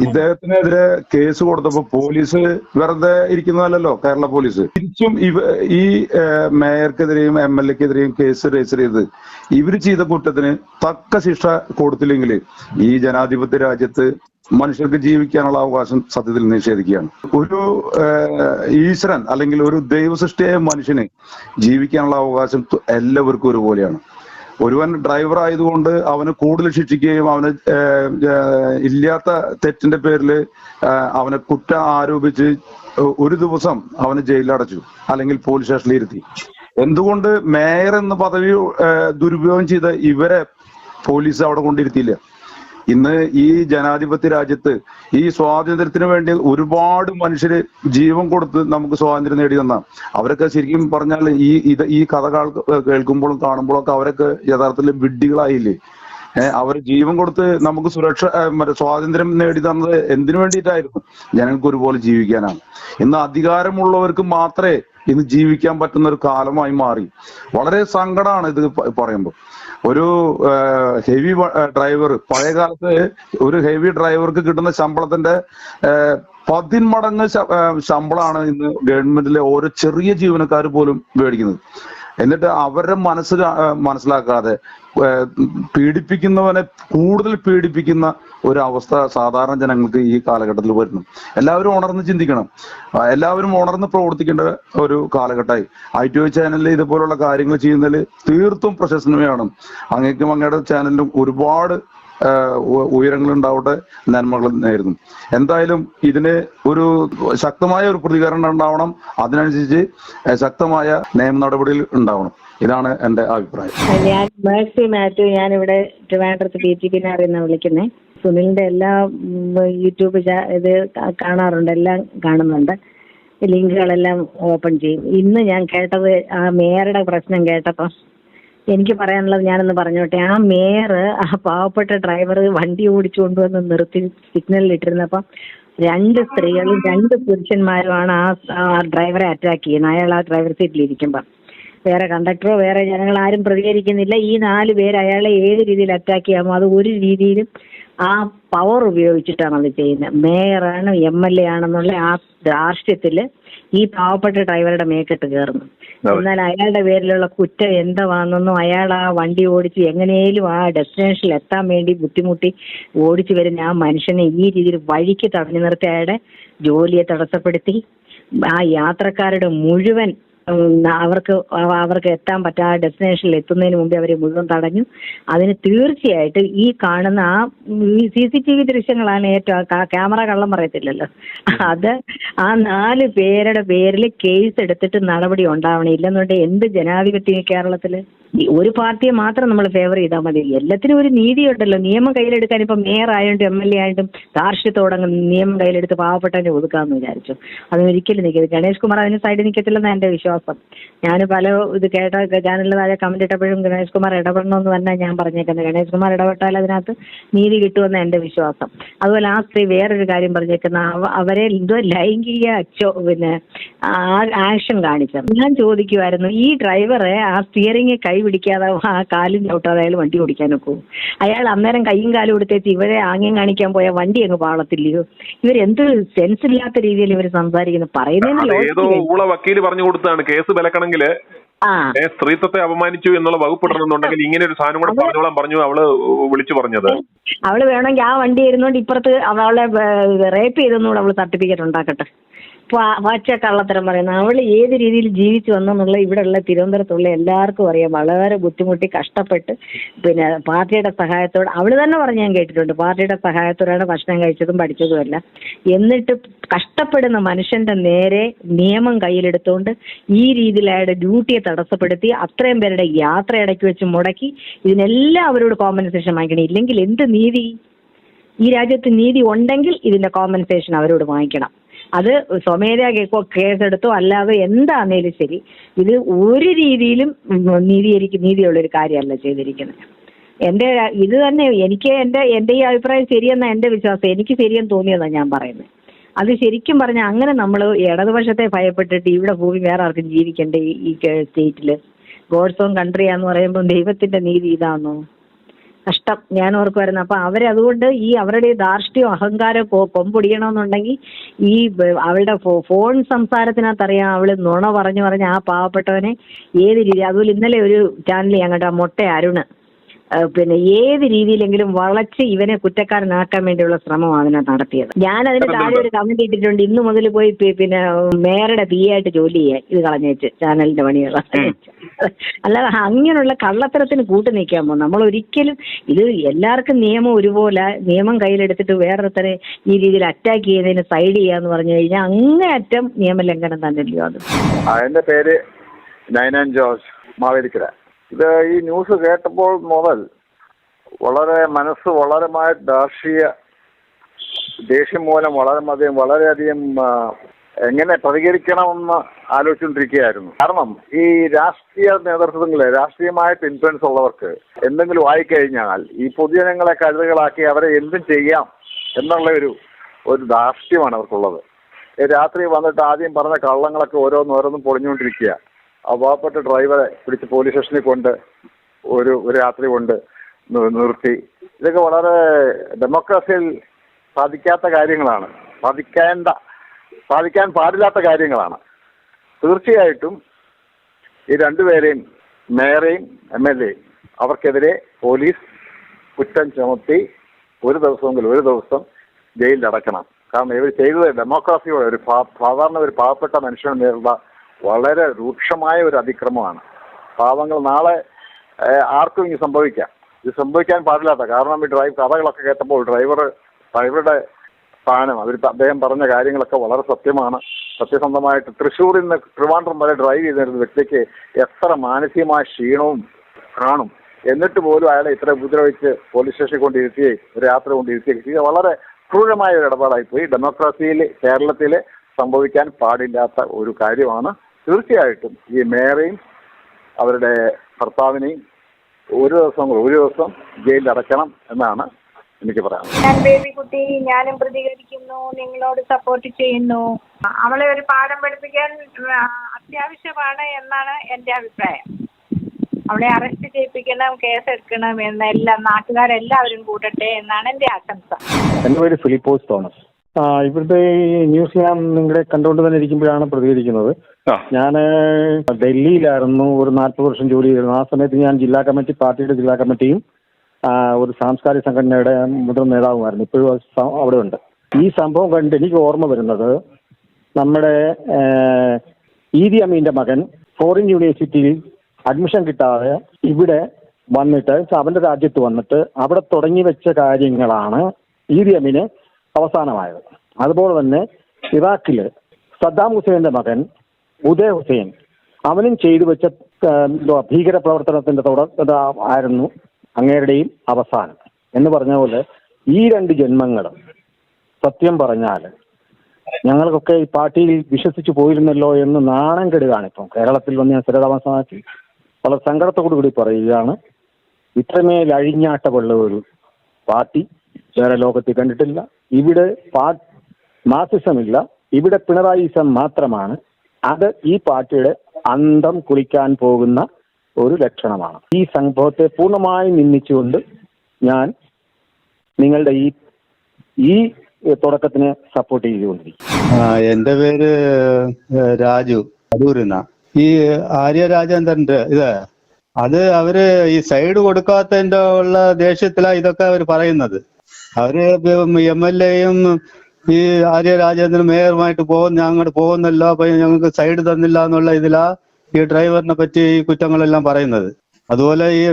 ഇദ്ദേഹത്തിനെതിരെ കേസ് കൊടുത്തപ്പോ പോലീസ് വെറുതെ ഇരിക്കുന്നതല്ലോ, കേരള പോലീസ് തിരിച്ചും ഈ മേയർക്കെതിരെയും MLA-ക്കെതിരെയും കേസ് രജിസ്റ്റർ ചെയ്ത് ഇവര് ചെയ്ത കുറ്റത്തിന് തക്ക ശിക്ഷ കൊടുത്തില്ലെങ്കിൽ ഈ ജനാധിപത്യ രാജ്യത്ത് മനുഷ്യർക്ക് ജീവിക്കാനുള്ള അവകാശം സത്യത്തിൽ നിഷേധിക്കുകയാണ്. ഒരു ഈശ്വരൻ അല്ലെങ്കിൽ ഒരു ദൈവസൃഷ്ടിയായ മനുഷ്യന് ജീവിക്കാനുള്ള അവകാശം എല്ലാവർക്കും ഒരുപോലെയാണ്. ഒരുവൻ ഡ്രൈവർ ആയതുകൊണ്ട് അവന് കൂടുതൽ ശിക്ഷിക്കുകയും അവന് ഇല്ലാത്ത തെറ്റിന്റെ പേരിൽ അവനെ കുറ്റം ആരോപിച്ച് ഒരു ദിവസം അവന് ജയിലിലടച്ചു അല്ലെങ്കിൽ പോലീസ് സ്റ്റേഷനിൽ ഇരുത്തി. എന്തുകൊണ്ട് മേയർ എന്ന പദവി ദുരുപയോഗം ചെയ്ത ഇവരെ പോലീസ് അവിടെ കൊണ്ടിരുത്തിയില്ല? ഇന്ന് ഈ ജനാധിപത്യ രാജ്യത്ത് ഈ സ്വാതന്ത്ര്യത്തിന് വേണ്ടി ഒരുപാട് മനുഷ്യര് ജീവൻ കൊടുത്ത് നമുക്ക് സ്വാതന്ത്ര്യം നേടി തന്ന അവരൊക്കെ ശരിക്കും പറഞ്ഞാൽ ഈ കഥ കേൾക്കുമ്പോഴും കാണുമ്പോഴൊക്കെ അവരൊക്കെ യഥാർത്ഥത്തിൽ വിഡ്ഢികളായില്ലേ? അവർ ജീവൻ കൊടുത്ത് നമുക്ക് സ്വാതന്ത്ര്യം നേടി തന്നത് എന്തിനു വേണ്ടിയിട്ടായിരുന്നു? ജനങ്ങൾക്ക് ഒരുപോലെ ജീവിക്കാനാണ്. ഇന്ന് അധികാരമുള്ളവർക്ക് മാത്രമേ ഇന്ന് ജീവിക്കാൻ പറ്റുന്ന ഒരു കാലമായി മാറി. വളരെ സങ്കടമാണ് ഇത് പറയുമ്പോൾ. ഒരു ഹെവി ഡ്രൈവർ, പഴയ കാലത്ത് ഒരു ഹെവി ഡ്രൈവർക്ക് കിട്ടുന്ന ശമ്പളത്തിന്റെ 10 മടങ്ങ് ശമ്പളമാണ് ഇന്ന് ഗവൺമെന്റിലെ ഓരോ ചെറിയ ജീവനക്കാർ പോലും മേടിക്കുന്നത്. എന്നിട്ട് അവരുടെ മനസ്സിലാക്കാതെ പീഡിപ്പിക്കുന്നവനെ കൂടുതൽ പീഡിപ്പിക്കുന്ന ഒരു അവസ്ഥ സാധാരണ ജനങ്ങൾക്ക് ഈ കാലഘട്ടത്തിൽ വരുന്നു. എല്ലാവരും ഉണർന്ന് ചിന്തിക്കണം, എല്ലാവരും ഉണർന്ന് പ്രവർത്തിക്കേണ്ട ഒരു കാലഘട്ടമായി. ITV ചാനലിൽ ഇതുപോലുള്ള കാര്യങ്ങൾ ചെയ്യുന്നതിൽ തീർത്തും പ്രശംസനീയമാണ്. അങ്ങേക്കും അങ്ങയുടെ ചാനലിലും ഒരുപാട് ഉയരങ്ങൾ ഉണ്ടാവട്ടെ, നന്മകൾ നേരുന്നു. എന്തായാലും ഇതിന് ഒരു ശക്തമായ ഒരു പ്രതികരണം ഉണ്ടാവണം, അതിനനുസരിച്ച് ശക്തമായ നിയമ നടപടികൾ ഉണ്ടാവണം. ഇതാണ് എന്റെ അഭിപ്രായം. ഞാൻ മേഴ്സി മാത്യു, ഞാനിവിടെ ട്രിവാൻഡ്രത്ത് PTPനാർ എന്ന് വിളിക്കുന്നേ. സുനിലിന്റെ എല്ലാ യൂട്യൂബ് ഇത് കാണാറുണ്ട്, എല്ലാം കാണുന്നുണ്ട്, ലിങ്കുകളെല്ലാം ഓപ്പൺ ചെയ്യും. ഇന്ന് ഞാൻ കേട്ടത് ആ മേയറുടെ പ്രശ്നം കേട്ടപ്പോൾ എനിക്ക് പറയാനുള്ളത് ഞാനൊന്ന് പറഞ്ഞോട്ടെ. ആ മേയർ ആ പാവപ്പെട്ട ഡ്രൈവർ വണ്ടി ഓടിച്ചു കൊണ്ടുവന്ന് നിർത്തി സിഗ്നലിൽ ഇട്ടിരുന്നപ്പം 2 സ്ത്രീകളും 2 പുരുഷന്മാരുമാണ് ആ ഡ്രൈവറെ അറ്റാക്ക് ചെയ്യുന്നത്. അയാൾ ആ ഡ്രൈവർ സീറ്റിൽ ഇരിക്കുമ്പം വേറെ കണ്ടക്ടറോ വേറെ ജനങ്ങൾ ആരും പ്രതികരിക്കുന്നില്ല. ഈ 4 പേര് അയാളെ ഏത് രീതിയിൽ അറ്റാക്ക് ചെയ്യാമോ അത് ഒരു രീതിയിലും ആ പവർ ഉപയോഗിച്ചിട്ടാണ് അത് ചെയ്യുന്നത്. മേയറാണ് MLA ആണെന്നുള്ള ആ ധാർഷ്ട്യത്തിൽ ഈ പാവപ്പെട്ട ഡ്രൈവറുടെ മേക്കെട്ട് കയറുന്നു. എന്നാൽ അയാളുടെ പേരിലുള്ള കുറ്റം എന്താണെന്നോ, അയാൾ ആ വണ്ടി ഓടിച്ച് എങ്ങനെയും ആ ഡെസ്റ്റിനേഷനിൽ എത്താൻ വേണ്ടി ബുദ്ധിമുട്ടി ഓടിച്ചു വരുന്ന ആ മനുഷ്യനെ ഈ രീതിയിൽ വഴിക്ക് തടഞ്ഞു നിർത്തി അയാളുടെ ജോലിയെ തടസ്സപ്പെടുത്തി ആ യാത്രക്കാരുടെ മുഴുവൻ അവർക്ക് എത്താൻ പറ്റാ ഡെസ്റ്റിനേഷനിൽ എത്തുന്നതിന് മുമ്പേ അവരെ മുഴുവൻ തടഞ്ഞു. അതിന് തീർച്ചയായിട്ട് ഈ കാണുന്ന ഈ CCTV ദൃശ്യങ്ങളാണ് ഏറ്റവും, ക്യാമറ കള്ളം പറയത്തില്ലല്ലോ, അത് ആ 4 പേരുടെ പേരിൽ കേസ് എടുത്തിട്ട് നടപടി ഉണ്ടാവണം. ഇല്ലെന്നുണ്ടെങ്കിൽ എന്ത് ജനാധിപത്യം കേരളത്തില്? ഒരു പാർട്ടിയെ മാത്രം നമ്മൾ ഫേവർ ചെയ്താൽ മതി. എല്ലാത്തിനും ഒരു നീതി ഉണ്ടല്ലോ. നിയമം കയ്യിലെടുക്കാൻ ഇപ്പം മേയർ ആയിട്ടും MLA ആയിട്ടും ധാർഷ്ട്യത്തോടങ്ങ് നിയമം കയ്യിലെടുത്ത് പാവപ്പെട്ടവനെ ഒതുക്കാമെന്ന് വിചാരിച്ചു. അതൊരിക്കലും നിൽക്കരുത്. ഗണേഷ് കുമാർ അതിന് സൈഡിൽ നിൽക്കത്തില്ലെന്നാണ് എൻ്റെ വിശ്വാസം. ഞാൻ പല ഇത് കേട്ട ചാനലിൽ താഴെ കമന്റ് ഇട്ടപ്പോഴും ഗണേഷ് കുമാർ ഇടപെടണമെന്ന് തന്നെ ഞാൻ പറഞ്ഞേക്കുന്നത്. ഗണേഷ് കുമാർ ഇടപെട്ടാൽ അതിനകത്ത് നീതി കിട്ടുമെന്ന് എൻ്റെ വിശ്വാസം. അതുപോലെ ആ സ്ത്രീ വേറൊരു കാര്യം പറഞ്ഞേക്കുന്ന അവരെ എന്തോ ലൈംഗിക ആക്ഷൻ കാണിച്ചത്. ഞാൻ ചോദിക്കുമായിരുന്നു, ഈ ഡ്രൈവറെ ആ സ്റ്റിയറിംഗ് കൈ പിടിക്കാതെ ആ കാലും ചവിട്ടാതെ അയാൾ വണ്ടി ഓടിക്കാൻ നോക്കൂ? അയാൾ അന്നേരം കൈയും കാലും എടുത്തേച്ച് ഇവരെ ആംഗ്യം കാണിക്കാൻ പോയാൽ വണ്ടി അങ്ങ് പാളത്തില്ലയോ? ഇവരെന്ത് സെൻസ് ഇല്ലാത്ത രീതിയിൽ ഇവർ സംസാരിക്കുന്നു. പറയുന്നതിന് വക്കീല് പറഞ്ഞു കൊടുത്താണ് കേസ് വിലക്കണമെങ്കിൽ സ്ത്രീത്വത്തെ അപമാനിച്ചു എന്നുള്ള വകുപ്പിടണമെന്നുണ്ടെങ്കിൽ ഇങ്ങനെ ഒരു സാധനം കൂടെ പറഞ്ഞോളാൻ പറഞ്ഞു അവള് വിളിച്ചു പറഞ്ഞത്. അവള് വേണമെങ്കിൽ ആ വണ്ടി ഇരുന്നോണ്ട് ഇപ്പുറത്ത് അവളെ റേപ്പ് ചെയ്തെന്നുകൂടെ അവള് സർട്ടിഫിക്കറ്റ് ഉണ്ടാക്കട്ടെ. പച്ച കള്ളത്തരം പറയുന്നത്. അവൾ ഏത് രീതിയിൽ ജീവിച്ചു വന്നെന്നുള്ള ഇവിടെയുള്ള തിരുവനന്തപുരത്തുള്ള എല്ലാവർക്കും അറിയാം. വളരെ ബുദ്ധിമുട്ടി കഷ്ടപ്പെട്ട് പാർട്ടിയുടെ സഹായത്തോടെ, അവള് തന്നെ പറഞ്ഞ് ഞാൻ കേട്ടിട്ടുണ്ട്, പാർട്ടിയുടെ സഹായത്തോടെയാണ് ഭക്ഷണം കഴിച്ചതും പഠിച്ചതുമല്ല. എന്നിട്ട് കഷ്ടപ്പെടുന്ന മനുഷ്യന്റെ നേരെ നിയമം കയ്യിലെടുത്തുകൊണ്ട് ഈ രീതിയിൽ അയാളുടെ ഡ്യൂട്ടിയെ തടസ്സപ്പെടുത്തി അത്രയും പേരുടെ യാത്ര ഇടയ്ക്ക് വെച്ച് മുടക്കി ഇതിനെല്ലാം അവരോട് കോമ്പൻസേഷൻ വാങ്ങിക്കണം. ഇല്ലെങ്കിൽ എന്ത് നീതി? ഈ രാജ്യത്ത് നീതി ഉണ്ടെങ്കിൽ ഇതിന്റെ കോമ്പൻസേഷൻ അവരോട് വാങ്ങിക്കണം. അത് സ്വമേധയാ കേസെടുത്തോ അല്ലാതെ എന്താന്നേലും ശരി, ഇത് ഒരു രീതിയിലും നീതിയുള്ളൊരു കാര്യമല്ല ചെയ്തിരിക്കുന്നത്. ഇത് തന്നെ എനിക്ക് എൻ്റെ ഈ അഭിപ്രായം ശരിയെന്നാണ് എൻ്റെ വിശ്വാസം. എനിക്ക് ശരിയെന്ന് തോന്നിയതാണ് ഞാൻ പറയുന്നത്. അത് ശരിക്കും പറഞ്ഞാൽ അങ്ങനെ നമ്മൾ ഇടതുപക്ഷത്തെ ഭയപ്പെട്ടിട്ട് ഇവിടെ ഭൂമി വേറെ ആർക്കും ജീവിക്കണ്ടേ ഈ സ്റ്റേറ്റിൽ? ഗോഡ്സ് ഓൺ കൺട്രിയാന്ന് പറയുമ്പോൾ ദൈവത്തിന്റെ നീതി ഇതാണോ? കഷ്ടം. ഞാൻ ഓർക്കുമായിരുന്നു. അപ്പൊ അവരതുകൊണ്ട് ഈ അവരുടെ ധാർഷ്ട്യവും അഹങ്കാരവും കൊമ്പൊടിയണമെന്നുണ്ടെങ്കിൽ ഈ അവളുടെ ഫോൺ സംസാരത്തിനകത്തറിയാം അവള് നുണ പറഞ്ഞ് ആ പാവപ്പെട്ടവനെ ഏത് രീതി. അതുപോലെ ഇന്നലെ ഒരു ചാനൽ ഞാൻ കണ്ട മൊട്ട അരുണ് ഏത് രീതിയിലെങ്കിലും വളച്ച് ഇവനെ കുറ്റക്കാരനാക്കാൻ വേണ്ടിയുള്ള ശ്രമമാണ് അതിനെ നടത്തിയത്. ഞാൻ അതിന് താഴെ ഒരു കമന്റ് ഇട്ടിട്ടുണ്ട്, ഇന്നു മുതൽ പോയി മേയറുടെ ആയിട്ട് ജോലി ചെയ്യാൻ ഇത് കളഞ്ഞേച്ച് ചാനലിന്റെ പണികൾ. അല്ലാതെ അങ്ങനെയുള്ള കള്ളത്തരത്തിന് കൂട്ടു നിൽക്കാമോ? നമ്മൾ ഒരിക്കലും ഇത് എല്ലാവർക്കും നിയമം ഒരുപോലെ, നിയമം കയ്യിലെടുത്തിട്ട് വേറൊരുത്തരെ ഈ രീതിയിൽ അറ്റാക്ക് ചെയ്യുന്നതിന് സൈഡ് ചെയ്യാന്ന് പറഞ്ഞു കഴിഞ്ഞാൽ അങ്ങേയറ്റം നിയമലംഘനം തന്നെയല്ലോ അത്. എന്റെ പേര് നൈനാൻ ജോർജ്, മാവേലിക്കര. ഇത് ഈ ന്യൂസ് കേട്ടപ്പോൾ മുതൽ മനസ്സ് ദേഷ്യം മൂലം വളരെയധികം എങ്ങനെ പ്രതികരിക്കണമെന്ന് ആലോചിച്ചുകൊണ്ടിരിക്കുകയായിരുന്നു. കാരണം ഈ രാഷ്ട്രീയ നേതൃത്വങ്ങളെ, രാഷ്ട്രീയമായിട്ട് ഇൻഫ്ലുവൻസ് ഉള്ളവർക്ക് എന്തെങ്കിലും ആയിക്കഴിഞ്ഞാൽ ഈ പൊതുജനങ്ങളെ കരുതകളാക്കി അവരെ എന്തും ചെയ്യാം എന്നുള്ള ഒരു ധാർഷ്ട്യമാണ് അവർക്കുള്ളത്. രാത്രി വന്നിട്ട് ആദ്യം പറഞ്ഞ കള്ളങ്ങളൊക്കെ ഓരോന്നോരോന്നും പൊളിഞ്ഞുകൊണ്ടിരിക്കുക. ആ പാവപ്പെട്ട ഡ്രൈവറെ പിടിച്ച് പോലീസ് സ്റ്റേഷനിൽ കൊണ്ട് ഒരു രാത്രി കൊണ്ട് നിർത്തി. ഇതൊക്കെ വളരെ ഡെമോക്രസിയിൽ സാധിക്കാത്ത കാര്യങ്ങളാണ്, സാധിക്കാൻ പാടില്ലാത്ത കാര്യങ്ങളാണ്. തീർച്ചയായിട്ടും ഈ രണ്ടുപേരെയും, മേയറേയും MLA അവർക്കെതിരെ പോലീസ് കുറ്റം ചുമത്തി ഒരു ദിവസം ജയിലിലടക്കണം. കാരണം ഇവർ ചെയ്തത് ഡെമോക്രസിയോടെ സാധാരണ ഒരു പാവപ്പെട്ട മനുഷ്യന് നേരിടുന്ന വളരെ രൂക്ഷമായ ഒരു അതിക്രമമാണ്. പാവങ്ങൾ നാളെ ആർക്കും ഇനി സംഭവിക്കാം. ഇത് സംഭവിക്കാൻ പാടില്ലാത്ത, കാരണം ഈ കഥകളൊക്കെ കേട്ടപ്പോൾ ഡ്രൈവറുടെ സ്ഥാനം അദ്ദേഹം പറഞ്ഞ കാര്യങ്ങളൊക്കെ വളരെ സത്യസന്ധമായിട്ട് തൃശ്ശൂരിൽ നിന്ന് ട്രിവാൻഡ്രം വരെ ഡ്രൈവ് ചെയ്തിരുന്ന വ്യക്തിക്ക് എത്ര മാനസികമായ ക്ഷീണവും കാണും. എന്നിട്ട് പോലും അയാളെ ഇത്ര ഉപദ്രവിച്ച് പോലീസ് സ്റ്റേഷനിൽ കൊണ്ടിരുത്തുകയും ഒരു യാത്ര കൊണ്ടിരുത്തുകയും വളരെ ക്രൂരമായ ഒരു ഇടപാടായിപ്പോയി. ഡെമോക്രസിയിൽ കേരളത്തിൽ സംഭവിക്കാൻ പാടില്ലാത്ത ഒരു കാര്യമാണ്. തീർച്ചയായിട്ടും ഈ മേയറേയും അവരുടെ ഭർത്താവിനെയും ഒരു ദിവസം ജയിലിൽ അടയ്ക്കണം എന്നാണ് എനിക്ക് പറയാം. ഞാൻ ബേബിക്കുട്ടി, ഞാനും പ്രതികരിക്കുന്നു, നിങ്ങളോട് സപ്പോർട്ട് ചെയ്യുന്നു. അവളെ ഒരു പാഠം പഠിപ്പിക്കാൻ അത്യാവശ്യമാണ് എന്നാണ് എൻ്റെ അഭിപ്രായം. അവളെ അറസ്റ്റ് ചെയ്യിപ്പിക്കണം, കേസെടുക്കണം എന്നെല്ലാം നാട്ടുകാരെല്ലാവരും കൂട്ടട്ടെ എന്നാണ് എൻ്റെ ആശംസ. എൻ്റെ പേര് ഫിലിപ്പോസ് തോമസ്. ഇവിടുത്തെ ഈ ന്യൂസ് ഞാൻ നിങ്ങളെ കണ്ടുകൊണ്ട് തന്നെ ഇരിക്കുമ്പോഴാണ് പ്രതികരിക്കുന്നത്. ഞാൻ ഡൽഹിയിലായിരുന്നു, ഒരു 40 വർഷം ജോലി ചെയ്തിരുന്നു. ആ സമയത്ത് ഞാൻ പാർട്ടിയുടെ ജില്ലാ കമ്മിറ്റിയും ഒരു സാംസ്കാരിക സംഘടനയുടെ മുതിർന്ന നേതാവുമായിരുന്നു. ഇപ്പോഴും അവിടെ ഉണ്ട്. ഈ സംഭവം കണ്ട് എനിക്ക് ഓർമ്മ വരുന്നത്, നമ്മുടെ ഈദി അമീന്റെ മകൻ ഫോറിൻ യൂണിവേഴ്സിറ്റിയിൽ അഡ്മിഷൻ കിട്ടാതെ ഇവിടെ വന്നിട്ട് അവന്റെ രാജ്യത്ത് വന്നിട്ട് അവിടെ തുടങ്ങി വെച്ച കാര്യങ്ങളാണ് ഈദി അമീന് അവസാനമായത്. അതുപോലെ തന്നെ ഇറാഖില് സദ്ദാം ഹുസൈന്റെ മകൻ ഉദയ് ഹുസൈൻ, അവനും ചെയ്തു വെച്ച ഭീകര പ്രവർത്തനത്തിന്റെ ആയിരുന്നു അങ്ങേരുടെയും അവസാനം. എന്ന് പറഞ്ഞ പോലെ ഈ 2 ജന്മങ്ങൾ സത്യം പറഞ്ഞാൽ ഞങ്ങൾക്കൊക്കെ ഈ പാർട്ടിയിൽ വിശ്വസിച്ച് പോയിരുന്നല്ലോ എന്ന് നാണം കെടുകയാണ്. ഇപ്പം കേരളത്തിൽ വന്ന് ഞാൻ സ്ഥിരതാമസമാക്കി വളരെ സങ്കടത്തോടു കൂടി പറയുകയാണ്, ഇത്രമേൽ അഴിഞ്ഞാട്ടമുള്ള ഒരു പാർട്ടി വേറെ ലോകത്തിൽ കണ്ടിട്ടില്ല. ഇവിടെ മാർക്സിസം ഇല്ല, ഇവിടെ പിണറായിസം മാത്രമാണ്. അത് ഈ പാർട്ടിയുടെ അന്തം കുറിക്കാൻ പോകുന്ന ഒരു ലക്ഷണമാണ്. ഈ സംഭവത്തെ പൂർണ്ണമായി നിന്ദിച്ചുകൊണ്ട് ഞാൻ നിങ്ങളുടെ ഈ തുടക്കത്തിനെ സപ്പോർട്ട് ചെയ്തുകൊണ്ടിരിക്കും. എൻ്റെ പേര് രാജു, അടൂരിന്ന. ഈ ആര്യ രാജേന്ദ്രന്റെ അത് അവര് ഈ സൈഡ് കൊടുക്കാത്തതിന്റെ ഉള്ള ദേഷ്യത്തിലാണ് ഇതൊക്കെ അവർ പറയുന്നത്. അവര് MLAയും ഈ ആര്യ രാജേന്ദ്രൻ മേയറുമായിട്ട് അങ്ങോട്ട് പോകുന്നല്ലോ, അപ്പൊ ഞങ്ങൾക്ക് സൈഡ് തന്നില്ല എന്നുള്ള ഇതിലാ ഈ ഡ്രൈവറിനെ പറ്റി ഈ കുറ്റങ്ങളെല്ലാം പറയുന്നത്. അതുപോലെ ഈ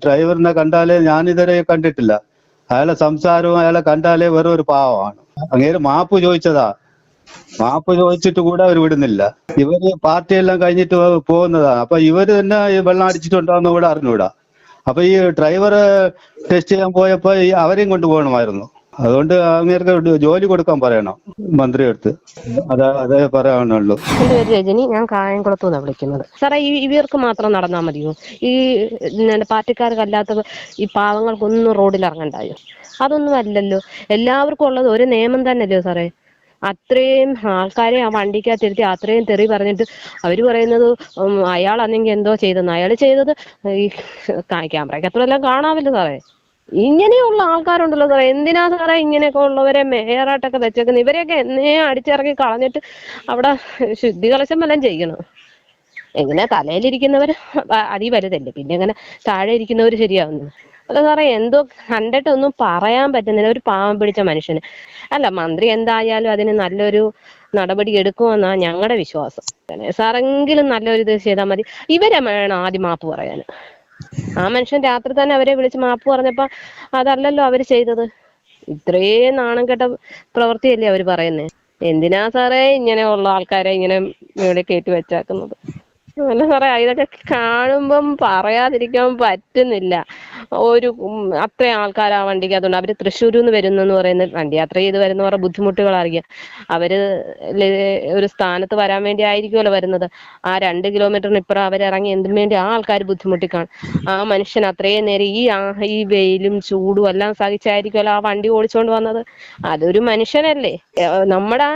ഡ്രൈവറിനെ കണ്ടാലേ ഞാനിതുവരെ കണ്ടിട്ടില്ല. അയാളെ സംസാരവും അയാളെ കണ്ടാലേ വെറും ഒരു പാവമാണ്. അങ്ങേര് മാപ്പ് ചോദിച്ചതാ, മാപ്പ് ചോദിച്ചിട്ട് കൂടെ അവർ വിടുന്നില്ല. ഇവര് പാർട്ടിയെല്ലാം കഴിഞ്ഞിട്ട് പോകുന്നതാ. അപ്പൊ ഇവര് തന്നെ ഈ വെള്ളം അടിച്ചിട്ടുണ്ടോന്ന് കൂടെ അറിഞ്ഞൂടാ. അപ്പൊ ഈ ഡ്രൈവറെ ടെസ്റ്റ് ചെയ്യാൻ പോയപ്പോ അവരെയും കൊണ്ടുപോകണമായിരുന്നു. അതുകൊണ്ട് അങ്ങേർക്ക് ജോലി കൊടുക്കാൻ പറയണം മന്ത്രിയെടുത്ത്. അതേ പറയാനുള്ളൂ. എൻ്റെ പേര് രജനി, ഞാൻ കായംകുളത്തു നിന്നാണ് വിളിക്കുന്നത്. സാറേ, ഇവർക്ക് മാത്രം നടന്നാൽ മതിയോ? ഈ പാർട്ടിക്കാർക്കല്ലാത്ത ഈ പാവങ്ങൾക്കൊന്നും റോഡിൽ ഇറങ്ങണ്ടായോ? അതൊന്നും അല്ലല്ലോ. എല്ലാവർക്കും ഉള്ളത് ഒരു നിയമം തന്നെയല്ലോ സാറേ. അത്രയും ആൾക്കാരെ ആ വണ്ടിക്കകത്തിരുത്തി അത്രയും തെറി പറഞ്ഞിട്ട് അവർ പറയുന്നത് അയാളാണെങ്കിൽ എന്തോ ചെയ്തെന്ന്. അയാൾ ചെയ്തത് ഈ ക്യാമറയ്ക്കത്രയെല്ലാം കാണാമല്ലോ സാറേ. ഇങ്ങനെയുള്ള ആൾക്കാരുണ്ടല്ലോ സാറേ. എന്തിനാ സാറേ ഇങ്ങനെയൊക്കെ ഉള്ളവരെ മേയറായിട്ടൊക്കെ വെച്ചേക്കുന്നത്? ഇവരെയൊക്കെ എന്നേ അടിച്ചിറക്കി കളഞ്ഞിട്ട് അവിടെ ശുദ്ധികലശം വല്ലതും ചെയ്യണം. എങ്ങനെ തലയിലിരിക്കുന്നവർ അതി വലുതല്ലേ, പിന്നെ എങ്ങനെ താഴെ ഇരിക്കുന്നവർ ശരിയാവുന്നു? അല്ല സാറേ, എന്തോ കണ്ടിട്ടൊന്നും പറയാൻ പറ്റുന്നില്ല. ഒരു പാവം പിടിച്ച മനുഷ്യന്. അല്ല, മന്ത്രി എന്തായാലും അതിന് നല്ലൊരു നടപടി എടുക്കുമെന്നാണ് ഞങ്ങളുടെ വിശ്വാസം. സാറെങ്കിലും നല്ലൊരു ഇത് ചെയ്താൽ മതി. ഇവരെ വേണം ആദ്യം മാപ്പ് പറയാൻ. ആ മനുഷ്യൻ രാത്രി തന്നെ അവരെ വിളിച്ച് മാപ്പ് പറഞ്ഞപ്പോ അതല്ലല്ലോ അവര് ചെയ്തത്. ഇത്രയും നാണം കെട്ട പ്രവൃത്തിയല്ലേ അവര് പറയുന്നത്. എന്തിനാ സാറേ ഇങ്ങനെയുള്ള ആൾക്കാരെ ഇങ്ങനെ ഇവിടെ കയറ്റി വെച്ചാക്കുന്നത്? അല്ല സാറേ, ഇതൊക്കെ കാണുമ്പം പറയാതിരിക്കാൻ പറ്റുന്നില്ല. ഒരു അത്രയും ആൾക്കാർ ആ വണ്ടിക്ക് അതുകൊണ്ട് അവർ തൃശ്ശൂരിൽ നിന്ന് വരുന്നെന്ന് പറയുന്ന വണ്ടി യാത്ര ചെയ്ത് വരുന്നവരുടെ ബുദ്ധിമുട്ടുകൾ അറിയാം. അവര് ഒരു സ്ഥാനത്ത് വരാൻ വേണ്ടി ആയിരിക്കുമല്ലോ വരുന്നത്. ആ 2 കിലോമീറ്ററിന് ഇപ്പുറം അവരിറങ്ങി എന്തിനു വേണ്ടി ആ ആൾക്കാർ ബുദ്ധിമുട്ടിക്കാണ്. ആ മനുഷ്യൻ അത്രയും നേരം ഈ വെയിലും ചൂടും എല്ലാം സഹിച്ചായിരിക്കുമല്ലോ ആ വണ്ടി ഓടിച്ചോണ്ട് വന്നത്. അതൊരു മനുഷ്യനല്ലേ. നമ്മുടെ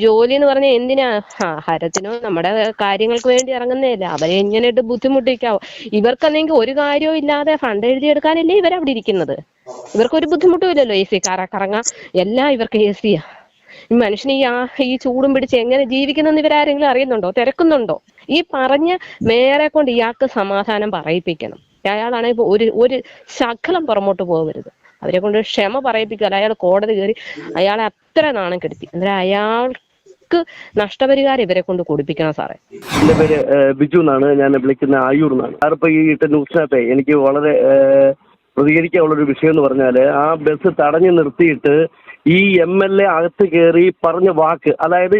ജോലി എന്ന് പറഞ്ഞാൽ എന്തിനാ? ആഹാരത്തിനോ നമ്മുടെ കാര്യങ്ങൾക്ക് വേണ്ടി ഇറങ്ങുന്നതല്ലേ. അവരെ എങ്ങനെയിട്ട് ബുദ്ധിമുട്ടിക്കാവോ? ഇവർക്കല്ലെങ്കിൽ ഒരു കാര്യവും ഇല്ലാതെ ഫണ്ട് എഴുതിയെടുക്കാനല്ലേ ഇവരവിടെ ഇരിക്കുന്നത്. ഇവർക്കൊരു ബുദ്ധിമുട്ടും ഇല്ലല്ലോ. AC കറങ്ങാം, എല്ലാം ഇവർക്ക് AC-യാ. ഈ മനുഷ്യന് ഈ ചൂടും പിടിച്ച് എങ്ങനെ ജീവിക്കുന്നെന്ന് ഇവരാരെങ്കിലും അറിയുന്നുണ്ടോ? തിരക്കുന്നുണ്ടോ? ഈ പറഞ്ഞ മേയറെ കൊണ്ട് ഇയാൾക്ക് സമാധാനം പറയിപ്പിക്കണം. അയാളാണെങ്കിൽ ഒരു ശകലം പുറമോട്ട് പോകരുത്. അവരെ കൊണ്ട് ക്ഷമ പറയിപ്പിക്കുക. അയാൾ കോടതി കയറി അയാളെ അത്ര നാണം കെടുത്തി. അന്നേരം അയാൾക്ക് നഷ്ടപരിഹാരം ഇവരെ കൊണ്ട് കൊടുപ്പിക്കണം സാറേ. എന്റെ പേര് ബിജു എന്നാണ്. ഞാൻ വിളിക്കുന്ന ആയൂർ എന്നാണ്. സാറിപ്പോ ഈ ഇട്ട ന്യൂസിനകത്തെ എനിക്ക് വളരെ പ്രതികരിക്കാനുള്ളൊരു വിഷയം എന്ന് പറഞ്ഞാൽ, ആ ബസ് തടഞ്ഞു നിർത്തിയിട്ട് ഈ MLA അകത്ത് കയറി പറഞ്ഞ വാക്ക്, അതായത്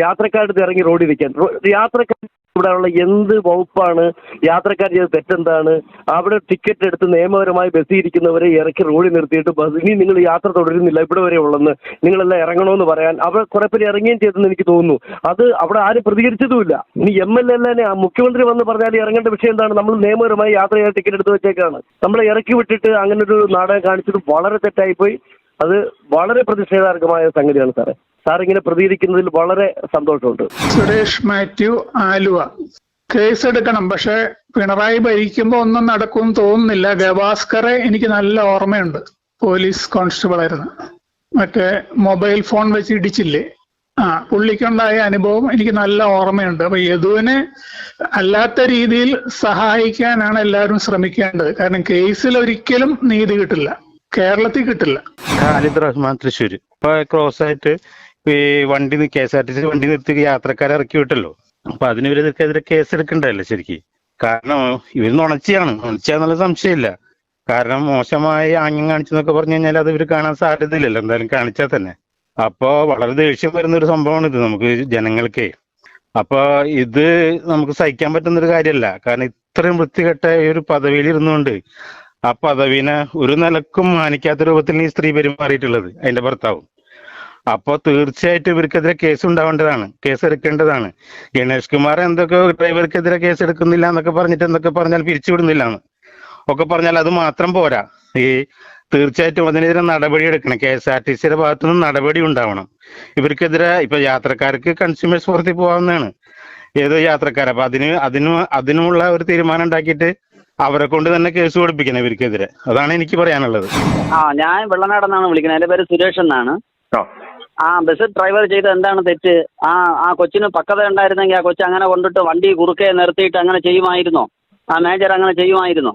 യാത്രക്കാരുടെ ഇറങ്ങി റോഡിൽ നിൽക്കാൻ. യാത്രക്കാർ ഇവിടെയുള്ള എന്ത് വകുപ്പാണ്? യാത്രക്കാർ ചെയ്ത തെറ്റെന്താണ്? അവിടെ ടിക്കറ്റ് എടുത്ത് നിയമപരമായി ബസ്സിൽ ഇരിക്കുന്നവരെ ഇറക്കി റോഡിൽ നിർത്തിയിട്ട് ഇനി നിങ്ങൾ യാത്ര തുടരുന്നില്ല, ഇവിടെ വരെ ഉള്ളെന്ന് നിങ്ങളെല്ലാം ഇറങ്ങണമെന്ന് പറയാൻ അവർ കുറെ പേര് ഇറങ്ങുകയും ചെയ്തെന്ന് എനിക്ക് തോന്നുന്നു. അത് അവിടെ ആരും പ്രതികരിച്ചതുമില്ല. ഇനി MLA തന്നെ മുഖ്യമന്ത്രി വന്ന് പറഞ്ഞാൽ ഇറങ്ങേണ്ട വിഷയം എന്താണ്? നമ്മൾ നിയമപരമായി യാത്ര ചെയ്യാൻ ടിക്കറ്റ് എടുത്ത് വെച്ചേക്കാണ്. നമ്മളെ ഇറക്കി വിട്ടിട്ട് അങ്ങനെ ഒരു നാടകം കാണിച്ചത് വളരെ തെറ്റായിപ്പോയി. അത് വളരെ പ്രതിഷേധാർഹമായ സംഗതിയാണ് സാറേ. സാർ ഇങ്ങനെ പ്രതികരിക്കുന്നതിൽ വളരെ സന്തോഷമുണ്ട്. സുരേഷ് മാത്യു, ആലുവ. കേസെടുക്കണം, പക്ഷെ പിണറായി ഭരിക്കുമ്പോൾ ഒന്നും നടക്കുമെന്ന് തോന്നുന്നില്ല. ഗവാസ്കറെ എനിക്ക് നല്ല ഓർമ്മയുണ്ട്. പോലീസ് കോൺസ്റ്റബിൾ ആയിരുന്നു. മറ്റേ മൊബൈൽ ഫോൺ വെച്ച് ഇടിച്ചില്ലേ, പുള്ളിക്കുണ്ടായ അനുഭവം എനിക്ക് നല്ല ഓർമ്മയുണ്ട്. അപ്പൊ യദുവിനെ അല്ലാത്ത രീതിയിൽ സഹായിക്കാനാണ് എല്ലാവരും ശ്രമിക്കേണ്ടത്. കാരണം കേസിൽ ഒരിക്കലും നീതി കിട്ടില്ല, കേരളത്തിൽ കിട്ടില്ല. ഖാലിദ് റഹ്മാൻ, തൃശ്ശൂർ. ഇപ്പൊ ക്രോസ് ആയിട്ട് ഈ വണ്ടി KSRTC വണ്ടി നിർത്തി യാത്രക്കാരെ ഇറക്കി വിട്ടല്ലോ. അപ്പൊ അതിന് ഇവർക്കെതിരെ കേസ് എടുക്കണ്ടല്ലോ ശരിക്കും. കാരണം ഇവർ നുണച്ചാന്നുള്ള സംശയമില്ല. കാരണം മോശമായി ആംഗ്യം കാണിച്ചെന്നൊക്കെ പറഞ്ഞു കഴിഞ്ഞാൽ അത് ഇവർ കാണാൻ സാധ്യതയില്ലല്ലോ, എന്തായാലും കാണിച്ചാൽ തന്നെ. അപ്പോ വളരെ ദേഷ്യം വരുന്ന ഒരു സംഭവമാണ് ഇത് നമുക്ക് ജനങ്ങൾക്ക്. അപ്പൊ ഇത് നമുക്ക് സഹിക്കാൻ പറ്റുന്നൊരു കാര്യമല്ല. കാരണം ഇത്രയും വൃത്തികെട്ട ഒരു പദവിയിൽ ഇരുന്നുകൊണ്ട് ആ പദവിനെ ഒരു നിലക്കും മാനിക്കാത്ത രൂപത്തിൽ ഈ സ്ത്രീ പെരുമാറിയിട്ടുള്ളത്, അതിന്റെ ഭർത്താവും. അപ്പൊ തീർച്ചയായിട്ടും ഇവർക്കെതിരെ കേസ് ഉണ്ടാവേണ്ടതാണ്, കേസ് എടുക്കേണ്ടതാണ്. ഗണേഷ് കുമാർ എന്തൊക്കെ ഡ്രൈവർക്കെതിരെ കേസ് എടുക്കുന്നില്ല എന്നൊക്കെ പറഞ്ഞിട്ട് എന്തൊക്കെ പറഞ്ഞാൽ പിരിച്ചുവിടുന്നില്ല എന്ന് ഒക്കെ പറഞ്ഞാൽ അത് മാത്രം പോരാ. തീർച്ചയായിട്ടും അതിനെതിരെ നടപടി എടുക്കണം. KSRTCയുടെ ഭാഗത്തുനിന്ന് നടപടി ഉണ്ടാവണം. ഇവർക്കെതിരെ ഇപ്പൊ യാത്രക്കാർക്ക് കൺസ്യൂമേഴ്സ് പുറത്തിൽ പോകാവുന്നതാണ്, ഏതോ യാത്രക്കാർ. അപ്പൊ അതിനുള്ള ഒരു തീരുമാനം ഉണ്ടാക്കിയിട്ട് അവരെ കൊണ്ട് തന്നെ കേസ് കൊടുപ്പിക്കണം ഇവർക്കെതിരെ. അതാണ് എനിക്ക് പറയാനുള്ളത്. ഞാൻ വെള്ളനാടെന്നാണ് വിളിക്കുന്നത്. എന്റെ പേര് സുരേഷ് എന്നാണ്. ബസ് ഡ്രൈവർ ചെയ്ത് എന്താണ് തെറ്റ്? ആ കൊച്ചിന് പക്വത ഉണ്ടായിരുന്നെങ്കിൽ ആ കൊച്ചു അങ്ങനെ കൊണ്ടിട്ട് വണ്ടി കുറുക്കെ നിർത്തിയിട്ട് അങ്ങനെ ചെയ്യുമായിരുന്നോ? ആ മേജർ അങ്ങനെ ചെയ്യുമായിരുന്നോ?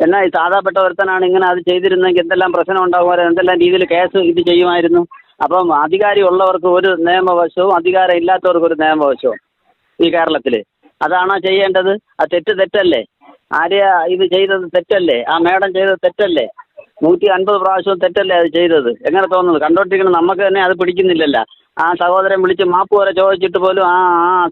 എന്നാൽ ഈ സാധാപ്പെട്ട ഒരുത്തനാണ് ഇങ്ങനെ അത് ചെയ്തിരുന്നെങ്കിൽ എന്തെല്ലാം പ്രശ്നം ഉണ്ടാകുമായിരുന്നു, എന്തെല്ലാം രീതിയിൽ കേസ് ഇത് ചെയ്യുമായിരുന്നു. അപ്പം അധികാരം ഉള്ളവർക്ക് ഒരു നിയമവശവും അധികാരം ഇല്ലാത്തവർക്ക് ഒരു നിയമവശവും ഈ കേരളത്തിൽ. അതാണോ ചെയ്യേണ്ടത്? ആ തെറ്റല്ലേ? ആരെയാ ഇത് ചെയ്തത്? തെറ്റല്ലേ? ആ മേഡം ചെയ്തത് തെറ്റല്ലേ? 150 പ്രാവശ്യവും തെറ്റല്ലേ അത് ചെയ്തത്? എങ്ങനെ തോന്നുന്നത്? കണ്ടോണ്ടിരിക്കണം, നമുക്ക് തന്നെ അത് പിടിക്കുന്നില്ലല്ലോ. ആ സഹോദരൻ വിളിച്ച് മാപ്പ് വരെ ചോദിച്ചിട്ട് പോലും ആ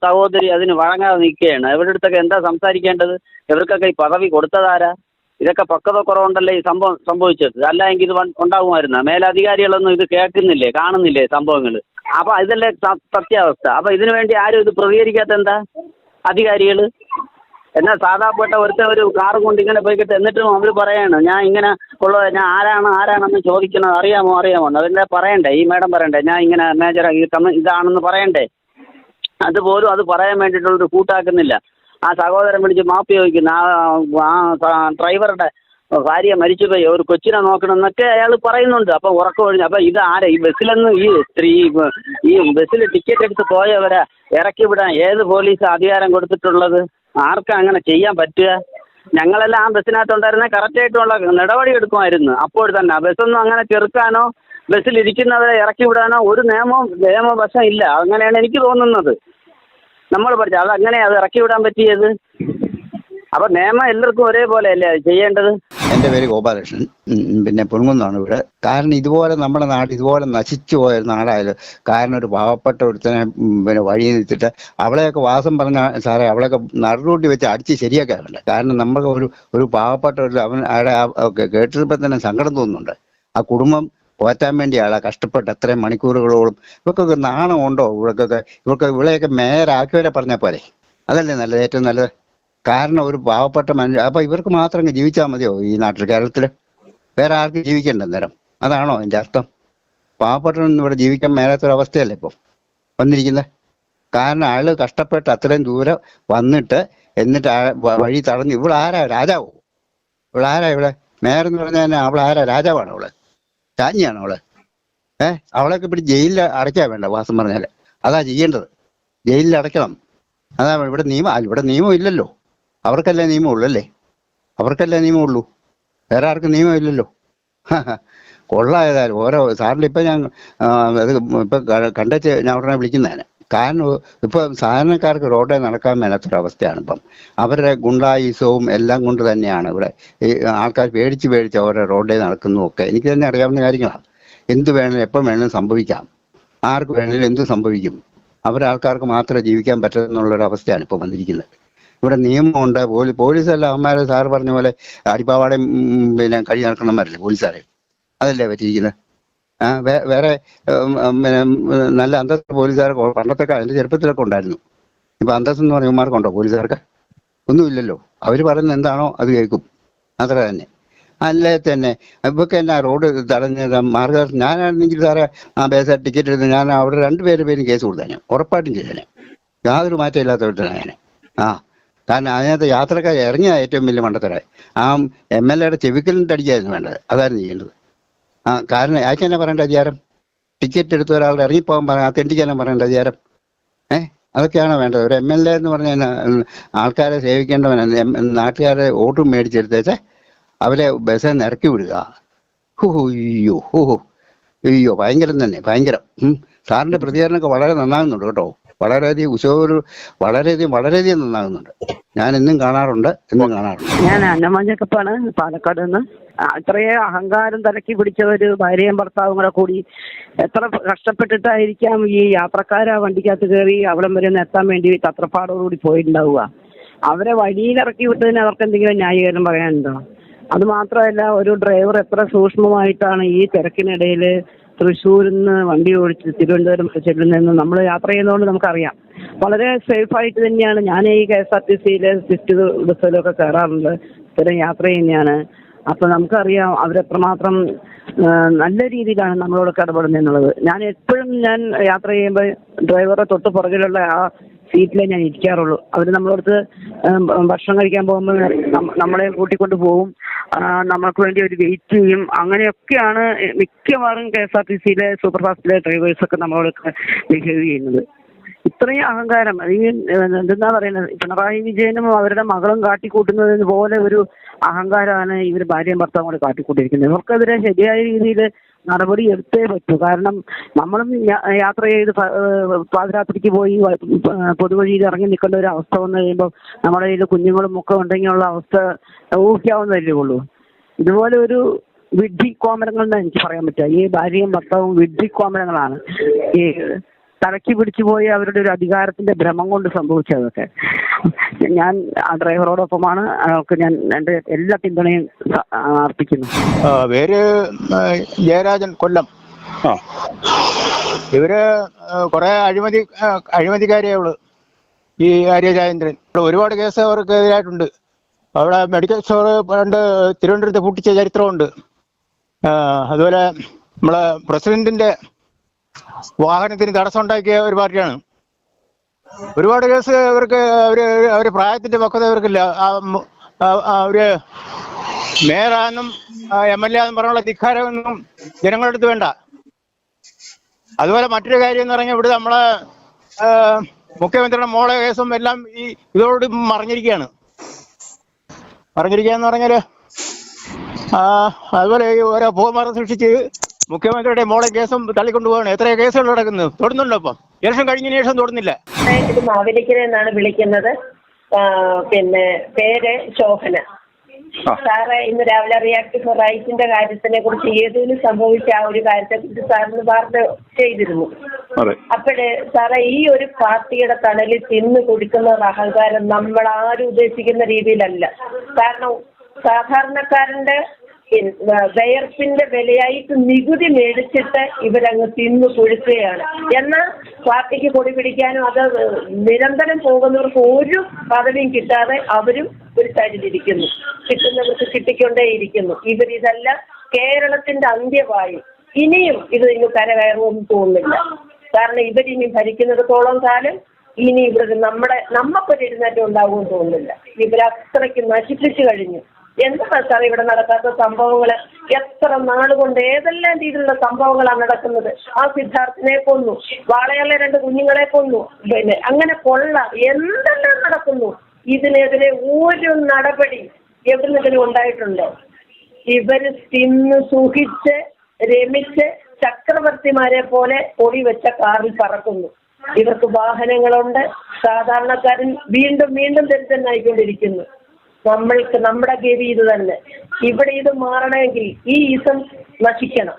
സഹോദരി അതിന് വഴങ്ങാതെ നിൽക്കുകയാണ്. ഇവരുടെ അടുത്തൊക്കെ എന്താ സംസാരിക്കേണ്ടത്? ഇവർക്കൊക്കെ ഈ പദവി കൊടുത്തതാരാ? ഇതൊക്കെ പക്വത കുറവുണ്ടല്ലേ ഈ സംഭവം സംഭവിച്ചത്? അല്ല എങ്കിൽ ഇത് ഉണ്ടാകുമായിരുന്നു. മേലധികാരികളൊന്നും ഇത് കേൾക്കുന്നില്ലേ, കാണുന്നില്ലേ സംഭവങ്ങൾ? അപ്പൊ ഇതല്ലേ സത്യാവസ്ഥ. അപ്പൊ ഇതിനു വേണ്ടി ആരും ഇത് പ്രതികരിക്കാത്ത എന്താ? അധികാരികൾ. എന്നാൽ സാധാപ്പെട്ട ഒരു കാറും കൊണ്ട് ഇങ്ങനെ പോയിക്കിട്ട് എന്നിട്ടും അവർ പറയാണ് ഞാൻ ഇങ്ങനെ ഞാൻ ആരാണെന്ന് ചോദിക്കുന്നത് അറിയാമോ അതെന്നെ പറയണ്ടേ? ഈ മേഡം പറയണ്ടേ ഞാൻ ഇങ്ങനെ മേജർ ഇതാണെന്ന് പറയണ്ടേ? അതുപോലും അത് പറയാൻ വേണ്ടിയിട്ടുള്ളൊരു കൂട്ടാക്കുന്നില്ല. ആ സഹോദരൻ വിളിച്ച് മാപ്പ് ചോദിക്കുന്നു. ആ ഡ്രൈവറുടെ ഭാര്യ മരിച്ചുപോയി, ഒരു കൊച്ചിനെ നോക്കണമെന്നൊക്കെ അയാൾ പറയുന്നുണ്ട്. അപ്പൊ ഉറക്കം ഒഴിഞ്ഞു. അപ്പൊ ഇത് ആരെ? ഈ ബസ്സിലൊന്നും ഈ ബസ്സിൽ ടിക്കറ്റ് എടുത്ത് പോയവരെ ഇറക്കി വിടാൻ ഏത് പോലീസ് അധികാരം കൊടുത്തിട്ടുള്ളത്? ആർക്കാ അങ്ങനെ ചെയ്യാൻ പറ്റുക? ഞങ്ങളെല്ലാം ആ ബസ്സിനകത്തുണ്ടായിരുന്ന കറക്റ്റായിട്ടുള്ള നടപടി എടുക്കുമായിരുന്നു അപ്പോൾ തന്നെ. ബസ്സൊന്നും അങ്ങനെ ചെറുക്കാനോ ബസ്സിലിരിക്കുന്നവരെ ഇറക്കി വിടാനോ ഒരു നിയമവശം ഇല്ല. അങ്ങനെയാണ് എനിക്ക് തോന്നുന്നത്. നമ്മൾ പഠിച്ചത് അതങ്ങനെയാണ് അത് ഇറക്കി വിടാൻ പറ്റിയത്. അപ്പൊ നിയമം എല്ലാവർക്കും ഒരേപോലെ അല്ലേ അത് ചെയ്യേണ്ടത്? എൻ്റെ പേര് ഗോപാലകൃഷ്ണൻ. പിന്നെ പൊൻകുന്നാണ് ഇവിടെ. കാരണം ഇതുപോലെ നമ്മുടെ നാട് ഇതുപോലെ നശിച്ചു പോയ നാടായാലും കാരണം ഒരു പാവപ്പെട്ട ഒരുത്തനെ പിന്നെ വഴി നിർത്തിയിട്ട് അവളെയൊക്കെ വാസം പറഞ്ഞ സാറേ അവളെയൊക്കെ നടുറൂട്ടി വെച്ച് അടിച്ച് ശരിയാക്കാറുണ്ട്. കാരണം നമുക്ക് ഒരു പാവപ്പെട്ട ഒരു അവൻ അയാളെ കേട്ടപ്പോൾ തന്നെ സങ്കടം തോന്നുന്നുണ്ട്. ആ കുടുംബം പോറ്റാൻ വേണ്ടി ആളെ കഷ്ടപ്പെട്ട് അത്രയും മണിക്കൂറുകളോളം ഇവർക്കൊക്കെ നാണം ഉണ്ടോ? ഇവളെയൊക്കെ മേയറാക്കിയവരെ പറഞ്ഞാൽ പോരെ? അതല്ലേ നല്ലത്, ഏറ്റവും നല്ലത്. കാരണം ഒരു പാവപ്പെട്ട മനുഷ്യ അപ്പൊ ഇവർക്ക് മാത്രം ജീവിച്ചാൽ മതിയോ ഈ നാട്ടിൽ, കേരളത്തിൽ? വേറെ ആർക്കും ജീവിക്കണ്ട നേരം? അതാണോ എൻ്റെ അർത്ഥം? പാവപ്പെട്ടവനൊന്നും ഇവിടെ ജീവിക്കാൻ മേലാത്തൊരവസ്ഥയല്ലേ ഇപ്പം വന്നിരിക്കുന്നത്. കാരണം അയാൾ കഷ്ടപ്പെട്ട് അത്രയും ദൂരം വന്നിട്ട് എന്നിട്ട് വഴി തടഞ്ഞു. ഇവളാരാ? രാജാവോ? ഇവളാരാ? ഇവിടെ മേയറെന്ന് പറഞ്ഞാൽ തന്നെ അവളാരാ? രാജാവാണ് അവള്? രാജ്ഞിയാണോ അവള്? അവളൊക്കെ ഇവിടെ ജയിലിൽ അടയ്ക്കാൻ വേണ്ട വാസം പറഞ്ഞാൽ? അതാ ചെയ്യേണ്ടത്, ജയിലിൽ അടയ്ക്കണം. അതാ ഇവിടെ നിയമം. ഇവിടെ നിയമം ഇല്ലല്ലോ. അവർക്കല്ലേ നിയമമുള്ളൂ അല്ലേ? അവർക്കല്ലേ നിയമമുള്ളൂ, വേറെ ആർക്കും നിയമം ഇല്ലല്ലോ. കൊള്ളായതായാലും ഓരോ സാറിന് ഇപ്പം ഞാൻ അത് ഇപ്പം കണ്ടച്ച് ഞാൻ ഉടനെ വിളിക്കുന്നതാണ്. കാരണം ഇപ്പം സാധാരണക്കാർക്ക് റോഡിൽ നടക്കാൻ മേലാത്തൊരവസ്ഥയാണ് ഇപ്പം. അവരുടെ ഗുണ്ടായുസവും എല്ലാം കൊണ്ട് തന്നെയാണ് ഇവിടെ ഈ ആൾക്കാർ പേടിച്ച് ഓരോ റോഡിൽ നടക്കുന്നതൊക്കെ. എനിക്ക് തന്നെ അറിയാവുന്ന കാര്യങ്ങളാണ്. എന്ത് വേണേലും എപ്പം വേണേലും സംഭവിക്കാം, ആർക്ക് വേണേലും എന്ത് സംഭവിക്കും. അവരാൾക്കാർക്ക് മാത്രമേ ജീവിക്കാൻ പറ്റുന്നുള്ളൊരവസ്ഥയാണ് ഇപ്പോൾ വന്നിരിക്കുന്നത്. ഇവിടെ നിയമമുണ്ട്. പോലീസല്ല അവന്മാരെ സാറ് പറഞ്ഞ പോലെ അടിപ്പാവാടയും പിന്നെ കഴി നടക്കണമാരല്ലേ പോലീസുകാരെ? അതല്ലേ പറ്റിയിരിക്കുന്നത്. വേറെ പിന്നെ നല്ല അന്തസ്സുള്ള പോലീസുകാർ പണ്ടത്തൊക്കെ അതിൻ്റെ ചെറുപ്പത്തിലൊക്കെ ഉണ്ടായിരുന്നു. ഇപ്പം അന്തസ്സെന്ന് പറയുന്നവന്മാർക്കുണ്ടോ പോലീസുകാർക്ക്? ഒന്നുമില്ലല്ലോ. അവർ പറയുന്നത് എന്താണോ അത് കേൾക്കും, അത്ര തന്നെ. അല്ലേ തന്നെ ഇപ്പൊക്കെ എന്നാ റോഡ് തടഞ്ഞ മാർഗദർശനം. ഞാനാണെങ്കിൽ സാറേ ബസ് ടിക്കറ്റ് എടുത്ത് ഞാൻ അവിടെ 2 പേരും കേസ് കൊടുത്തേനെ, ഉറപ്പായിട്ടും ചെയ്തേനെ. യാതൊരു മാറ്റം ഇല്ലാത്തവരാണ് ഞാൻ. കാരണം അതിനകത്ത് യാത്രക്കാർ ഇറങ്ങിയ ഏറ്റവും വലിയ മണ്ടത്തരായി. MLA ചെവിക്കലിൻ്റെ അടിക്കായിരുന്നു വേണ്ടത്, അതായിരുന്നു ചെയ്യേണ്ടത്. കാരണം അയക്കെന്നെ പറയേണ്ട അധികാരം? ടിക്കറ്റ് എടുത്ത ഒരാളുടെ ഇറങ്ങിപ്പോകാൻ പറയാൻ തെണ്ടിക്കാനും പറയേണ്ട അധികാരം? അതൊക്കെയാണോ വേണ്ടത്? ഒരു MLA എന്ന് പറഞ്ഞാൽ ആൾക്കാരെ സേവിക്കേണ്ടവനാണ്. നാട്ടുകാരെ വോട്ടും മേടിച്ചെടുത്തേച്ച് അവരെ ബസ്സിൽ നിന്ന് ഇറക്കി വിടുക. അയ്യോ ഭയങ്കരം തന്നെ, ഭയങ്കരം. സാറിൻ്റെ പ്രതികരണമൊക്കെ വളരെ നന്നാകുന്നുണ്ട് കേട്ടോ. വളരെയധികം നന്നാകുന്നുണ്ട്. ഞാൻ എന്നും കാണാറുണ്ട്. ഞാൻ അന്നമഞ്ഞക്കപ്പാണ്, പാലക്കാട് നിന്ന്. അത്രയും അഹങ്കാരം തലക്കി പിടിച്ച ഒരു ഭാര്യയും ഭർത്താവും കൂടെ കൂടി എത്ര കഷ്ടപ്പെട്ടിട്ടായിരിക്കാം ഈ യാത്രക്കാർ ആ വണ്ടിക്കകത്ത് കയറി അവിടം വരെ ഒന്ന് എത്താൻ വേണ്ടി തത്രപ്പാടോടുകൂടി പോയിട്ടുണ്ടാവുക. അവരെ വഴിയിലിറക്കി വിട്ടതിന് അവർക്ക് എന്തെങ്കിലും ന്യായീകരണം പറയാനുണ്ടോ? അത് മാത്രമല്ല, ഒരു ഡ്രൈവർ എത്ര സൂക്ഷ്മമായിട്ടാണ് ഈ തിരക്കിനിടയിൽ തൃശ്ശൂരിൽ നിന്ന് വണ്ടി ഓടിച്ച് തിരുവനന്തപുരം ചെല്ലുന്നതെന്ന് നമ്മൾ യാത്ര ചെയ്യുന്നതുകൊണ്ട് നമുക്കറിയാം. വളരെ സേഫായിട്ട് തന്നെയാണ്. ഞാൻ ഈ KSRTC സ്വിഫ്റ്റ് ബസ്സിലൊക്കെ കയറാറുണ്ട്, സ്ഥിരം യാത്ര ചെയ്യുന്നതാണ്. അപ്പം നമുക്കറിയാം അവരെത്രമാത്രം നല്ല രീതിയിലാണ് നമ്മളോടൊക്കെ ഇടപെടുന്നത് എന്നുള്ളത്. ഞാൻ എപ്പോഴും യാത്ര ചെയ്യുമ്പോൾ ഡ്രൈവറുടെ തൊട്ട് പുറകിലുള്ള ആ സീറ്റിലേ ഞാൻ ഇരിക്കാറുള്ളൂ. അവർ നമ്മളടുത്ത് ഭക്ഷണം കഴിക്കാൻ പോകുമ്പോൾ നമ്മളെ കൂട്ടിക്കൊണ്ട് പോകും, നമ്മൾക്ക് വേണ്ടി ഒരു വെയിറ്റ് ചെയ്യും. അങ്ങനെയൊക്കെയാണ് മിക്കവാറും KSRTC സൂപ്പർ ഫാസ്റ്റിലെ ഡ്രൈവേഴ്സൊക്കെ നമ്മളോടൊക്കെ ബിഹേവ് ചെയ്യുന്നത്. ഇത്രയും അഹങ്കാരം ഈ എന്താ പറയുന്നത്, പിണറായി വിജയനും അവരുടെ മകളും കാട്ടിക്കൂട്ടുന്നതിന് പോലെ ഒരു അഹങ്കാരമാണ് ഇവർ ഭാര്യയും ഭർത്താവും കൂടെ കാട്ടിക്കൂട്ടിയിരിക്കുന്നത്. ഇവർക്കെതിരെ ശരിയായ രീതിയിൽ നടപടി എടുത്തേ പറ്റൂ. കാരണം നമ്മളും യാത്ര ചെയ്ത് പാതിരാത്രിക്ക് പോയി പൊതുവഴിയിൽ ഇറങ്ങി നിൽക്കേണ്ട ഒരു അവസ്ഥ വന്നു കഴിയുമ്പോൾ നമ്മുടെ കയ്യിൽ കുഞ്ഞുങ്ങളും ഒക്കെ ഉണ്ടെങ്കിലുള്ള അവസ്ഥ ഊഹിക്കാവുന്നതല്ലേ ഉള്ളൂ. ഇതുപോലെ ഒരു വിഡ്ഢി കോമരങ്ങൾ എന്ന് എനിക്ക് പറയാൻ പറ്റുക. ഈ ഭാര്യയും ഭർത്താവും വിഡ്ഢി കോമരങ്ങളാണ്. ഈ തലക്കി പിടിച്ചു പോയി അവരുടെ ഒരു അധികാരത്തിന്റെ ഭ്രമം കൊണ്ട് സംഭവിച്ചതൊക്കെ. ഞാൻ ആ ഡ്രൈവറോടൊപ്പമാണ്. അവർക്ക് ഞാൻ എൻ്റെ എല്ലാ പിന്തുണയും അർപ്പിക്കുന്നു. പേര് ജയരാജൻ, കൊല്ലം. ഇവര് കുറെ അഴിമതിക്കാരിയുള്ളു. ഈ ആര്യ രാജേന്ദ്രൻ ഒരുപാട് കേസ് അവർക്കെതിരായിട്ടുണ്ട്. അവിടെ മെഡിക്കൽ സ്റ്റോർ പണ്ട് തിരുവനന്തപുരത്ത് പൂട്ടിച്ച ചരിത്രമുണ്ട്. അതുപോലെ നമ്മളെ പ്രസിഡന്റിന്റെ വാഹനത്തിന് തടസ്സം ഉണ്ടാക്കിയ ഒരു പാർട്ടിയാണ്. ഒരുപാട് കേസ് ഇവർക്ക്. അവര് പ്രായത്തിന്റെ പക്വത ഇവർക്കില്ല. അവര് മേയറാണെന്നും MLA എന്നും പറഞ്ഞുള്ള ധിക്കാരമൊന്നും ജനങ്ങളുടെ അടുത്ത് വേണ്ട. അതുപോലെ മറ്റൊരു കാര്യം എന്ന് പറഞ്ഞാൽ ഇവിടെ നമ്മളെ മുഖ്യമന്ത്രിയുടെ മോളെ കേസും എല്ലാം ഈ ഇതോട് മറിഞ്ഞിരിക്കുകയാണ് പറഞ്ഞാല്. അതുപോലെ ഈ ഓരോ ഭൂമാർഗം സൃഷ്ടിച്ച് മുഖ്യമന്ത്രിയുടെ മോളെ കേസും തള്ളിക്കൊണ്ടുപോകണം. എത്ര കേസുകൾ നടക്കുന്നത്? തൊടുന്നുണ്ടോ? ഇപ്പം ഇലക്ഷൻ കഴിഞ്ഞതിന് ശേഷം തൊടുന്നില്ല. മാവേലിക്കര എന്നാണ് വിളിക്കുന്നത്. പിന്നെ പേര് ശോഭന. സാറ് ഇന്ന് രാവിലെ റിയാക്ട് ഫോർ റൈറ്റ്സിന്റെ കാര്യത്തിനെ കുറിച്ച് ഏതെങ്കിലും സംഭവിച്ച ആ ഒരു കാര്യത്തെ കുറിച്ച് സാറിന് വാർത്ത ചെയ്തിരുന്നു. അപ്പോഴേ സാറേ, ഈ ഒരു പാർട്ടിയുടെ തണലിൽ തിന്നു കൊടുക്കുന്ന അഹങ്കാരം നമ്മൾ ആരും ഉദ്ദേശിക്കുന്ന രീതിയിലല്ല. കാരണം സാധാരണക്കാരന്റെ വയർപ്പിന്റെ വിലയായിട്ട് നികുതി മേടിച്ചിട്ട് ഇവരങ്ങ് തിന്നു കൊഴുക്കുകയാണ്. എന്നാൽ പാർട്ടിക്ക് കൊടി പിടിക്കാനും അത് നിരന്തരം പോകുന്നവർക്ക് ഒരു പദവിയും കിട്ടാതെ അവരും ഒരു സൈഡിലിരിക്കുന്നു. കിട്ടുന്നവർക്ക് കിട്ടിക്കൊണ്ടേയിരിക്കുന്നു. ഇവരിതെല്ലാം കേരളത്തിന്റെ അന്ത്യമായി. ഇനിയും ഇത് ഇന്ന് കരകയറുമെന്ന് തോന്നുന്നില്ല. കാരണം ഇവരിനി ഭരിക്കുന്നിടത്തോളം കാലം ഇനി ഇവിടെ നമുക്കൊരു എഴുന്നേറ്റം ഉണ്ടാകുമെന്ന് തോന്നുന്നില്ല. ഇവരത്രയ്ക്ക് നശിപ്പിച്ചു കഴിഞ്ഞു. എന്താ സാർ ഇവിടെ നടക്കാത്ത സംഭവങ്ങൾ? എത്ര നാളുകൊണ്ട് ഏതെല്ലാം രീതിയിലുള്ള സംഭവങ്ങളാണ് നടക്കുന്നത്? ആ സിദ്ധാർത്ഥിനെ കൊന്നു, വാളയാറിലെ 2 കുഞ്ഞുങ്ങളെ കൊന്നു, പിന്നെ അങ്ങനെ കൊള്ള എന്തെല്ലാം നടക്കുന്നു. ഇതിനെതിരെ ഒരു നടപടി എവിടുന്നെങ്കിലും ഉണ്ടായിട്ടുണ്ടോ? ഇവര് തിന്ന് സുഖിച്ച് രമിച്ച് ചക്രവർത്തിമാരെ പോലെ പൊടി വെച്ച കാറിൽ പറക്കുന്നു. ഇവർക്ക് വാഹനങ്ങളുണ്ട്. സാധാരണക്കാരൻ വീണ്ടും വീണ്ടും ദരിദ്രനായിക്കൊണ്ടിരിക്കുന്നു. നമ്മൾക്ക് നമ്മുടെ ഗതി ഇത് തന്നെ. ഇവിടെ ഇത് മാറണമെങ്കിൽ ഈ ഇസം നശിക്കണം.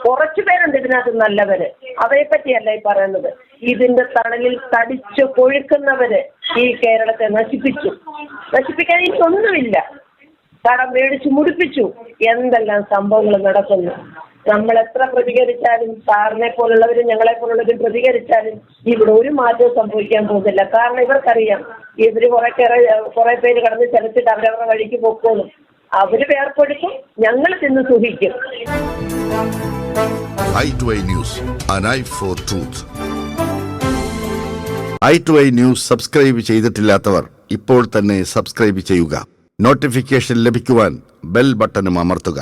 കുറച്ചു പേരുണ്ട് ഇതിനകത്ത് നല്ലവര്, അവരെ പറ്റിയല്ല ഈ പറയുന്നത്. ഇതിന്റെ തണലിൽ തടിച്ചു കൊഴുക്കുന്നവര് ഈ കേരളത്തെ നശിപ്പിക്കാൻ ഇതൊന്നുമില്ല. കടം മേടിച്ചു മുടിപ്പിച്ചു. എന്തെല്ലാം സംഭവങ്ങൾ നടക്കുന്നു. നമ്മൾ എത്ര പ്രതികരിച്ചാലും, സാറിനെ പോലുള്ളവരും ഞങ്ങളെ പോലുള്ളവരും പ്രതികരിച്ചാലും ഇവിടെ ഒരു മാറ്റവും സംഭവിക്കാൻ പോകുന്നില്ല. കാരണം ഇവർക്കറിയാം ഇവര് കുറെ പേര് കടന്ന് ചലിച്ചിട്ട് അവരവരുടെ വഴിക്ക് പോക്കോളും. അവര് വേർപ്പെടുക്കും, ഞങ്ങൾ തിന്ന് സുഖിക്കും. i2i News, an eye for truth. i2i News subscribe ചെയ്തിട്ടില്ലാത്തവർ ഇപ്പോൾ തന്നെ സബ്സ്ക്രൈബ് ചെയ്യുക. നോട്ടിഫിക്കേഷൻ ലഭിക്കുവാൻ ബെൽ ബട്ടണും അമർത്തുക.